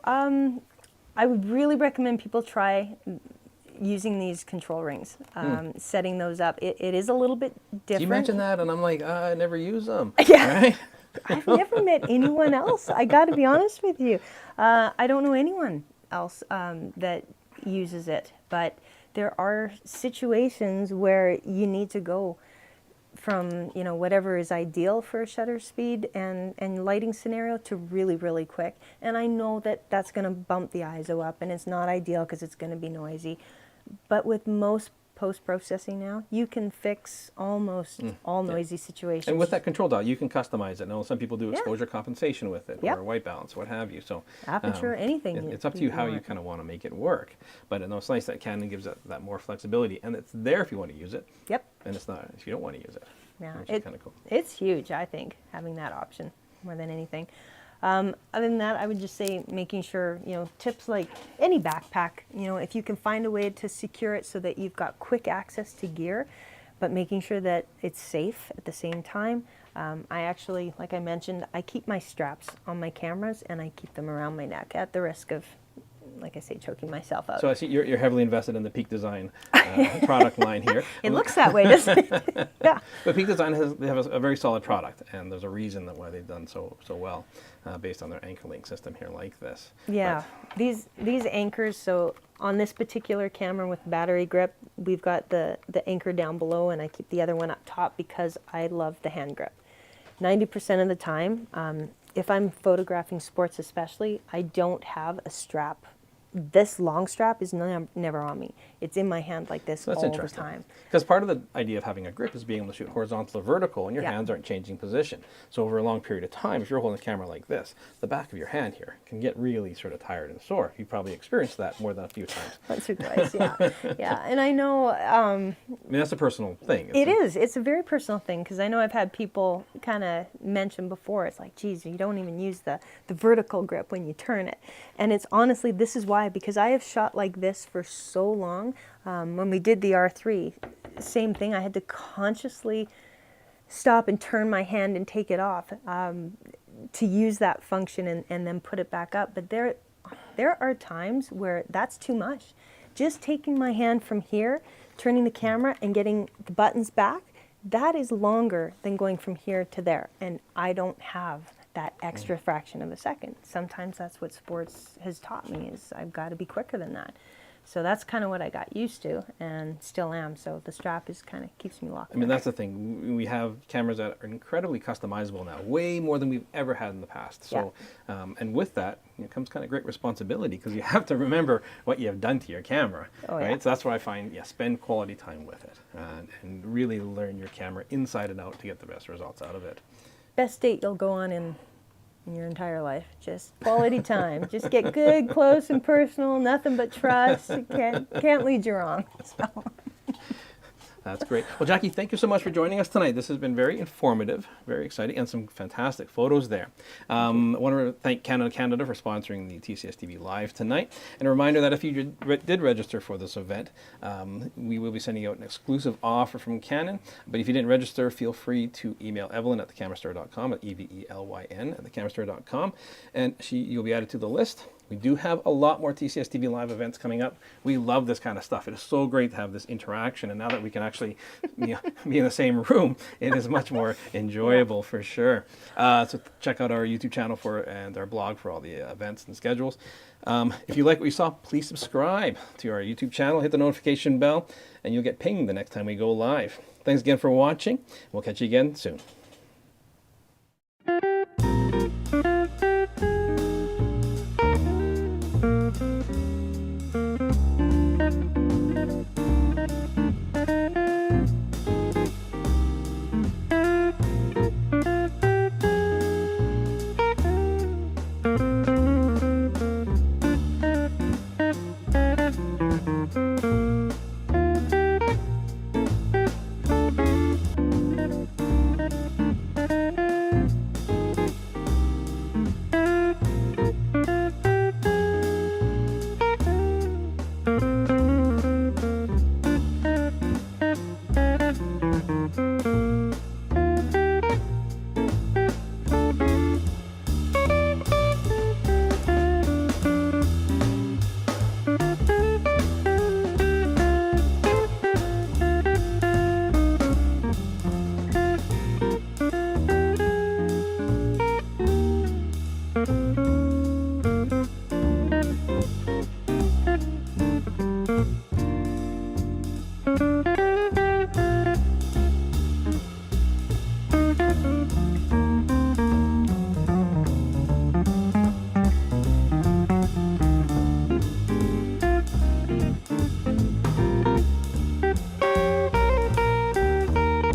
[SPEAKER 2] I would really recommend people try using these control rings, setting those up. It is a little bit different.
[SPEAKER 1] You mentioned that, and I'm like, I never use them.
[SPEAKER 2] Yeah.
[SPEAKER 1] Right?
[SPEAKER 2] I've never met anyone else. I got to be honest with you. I don't know anyone else that uses it, but there are situations where you need to go from whatever is ideal for a shutter speed and lighting scenario to really, really quick. And I know that that's going to bump the ISO up, and it's not ideal because it's going to be noisy. But with most post-processing now, you can fix almost all noisy situations.
[SPEAKER 1] And with that control dial, you can customize it. I know some people do exposure compensation with it,
[SPEAKER 2] Yep.
[SPEAKER 1] or white balance, what have you. So
[SPEAKER 2] Aperture, anything.
[SPEAKER 1] it's up to you how you kind of want to make it work. But I know it's nice that Canon gives that more flexibility, and it's there if you want to use it.
[SPEAKER 2] Yep.
[SPEAKER 1] And it's not if you don't want to use it.
[SPEAKER 2] Yeah,
[SPEAKER 1] Which is kind of cool.
[SPEAKER 2] it's huge, I think, having that option more than anything. Other than that, I would just say making sure, tips like any backpack, if you can find a way to secure it so that you've got quick access to gear, but making sure that it's safe at the same time. I actually, like I mentioned, I keep my straps on my cameras and I keep them around my neck at the risk of, like I say, choking myself out.
[SPEAKER 1] So I see you're heavily invested in the Peak Design product line here.
[SPEAKER 2] It looks that way, doesn't it? Yeah.
[SPEAKER 1] But Peak Design they have a very solid product, and there's a reason why they've done so well, based on their anchor link system here like this.
[SPEAKER 2] Yeah, these anchors. So on this particular camera with battery grip, we've got the anchor down below, and I keep the other one up top because I love the hand grip. 90% of the time, if I'm photographing sports especially, I don't have a strap. This long strap is never on me. It's in my hand like this all the time.
[SPEAKER 1] Because part of the idea of having a grip is being able to shoot horizontal or vertical, and your hands aren't changing position. So over a long period of time, if you're holding the camera like this, the back of your hand here can get really sort of tired and sore. You've probably experienced that more than a few times.
[SPEAKER 2] Once or twice, yeah. Yeah, and I know...
[SPEAKER 1] I mean, that's a personal thing.
[SPEAKER 2] It's a very personal thing, because I know I've had people kind of mention before, it's like, geez, you don't even use the vertical grip when you turn it. And it's honestly, this is why, because I have shot like this for so long. When we did the R3, same thing. I had to consciously stop and turn my hand and take it off to use that function and then put it back up. But there are times where that's too much. Just taking my hand from here, turning the camera and getting the buttons back, that is longer than going from here to there. And I don't have that extra fraction of a second. Sometimes that's what sports has taught me, is I've got to be quicker than that. So that's kind of what I got used to and still am. So the strap is kind of keeps me locked.
[SPEAKER 1] I mean, that's the thing. We have cameras that are incredibly customizable now, way more than we've ever had in the past. So, and with that comes kind of great responsibility, because you have to remember what you have done to your camera, right? Yeah. So that's why I find, spend quality time with it and really learn your camera inside and out to get the best results out of it.
[SPEAKER 2] Best date you'll go on in your entire life. Just quality time. Just get good, close, and personal. Nothing but trust. Can't lead you wrong. So.
[SPEAKER 1] That's great. Well, Jacquie, thank you so much for joining us tonight. This has been very informative, very exciting, and some fantastic photos there. I want to thank Canon Canada for sponsoring the TCSTV Live tonight. And a reminder that if you did register for this event, we will be sending out an exclusive offer from Canon. But if you didn't register, feel free to email Evelyn at thecamerastore.com, at EVELYN at thecamerastore.com, and you'll be added to the list. We do have a lot more TCSTV Live events coming up. We love this kind of stuff. It is so great to have this interaction, and now that we can actually be in the same room, it is much more enjoyable for sure. So check out our YouTube channel and our blog for all the events and schedules. If you like what you saw, please subscribe to our YouTube channel, hit the notification bell, and you'll get pinged the next time we go live. Thanks again for watching. We'll catch you again soon.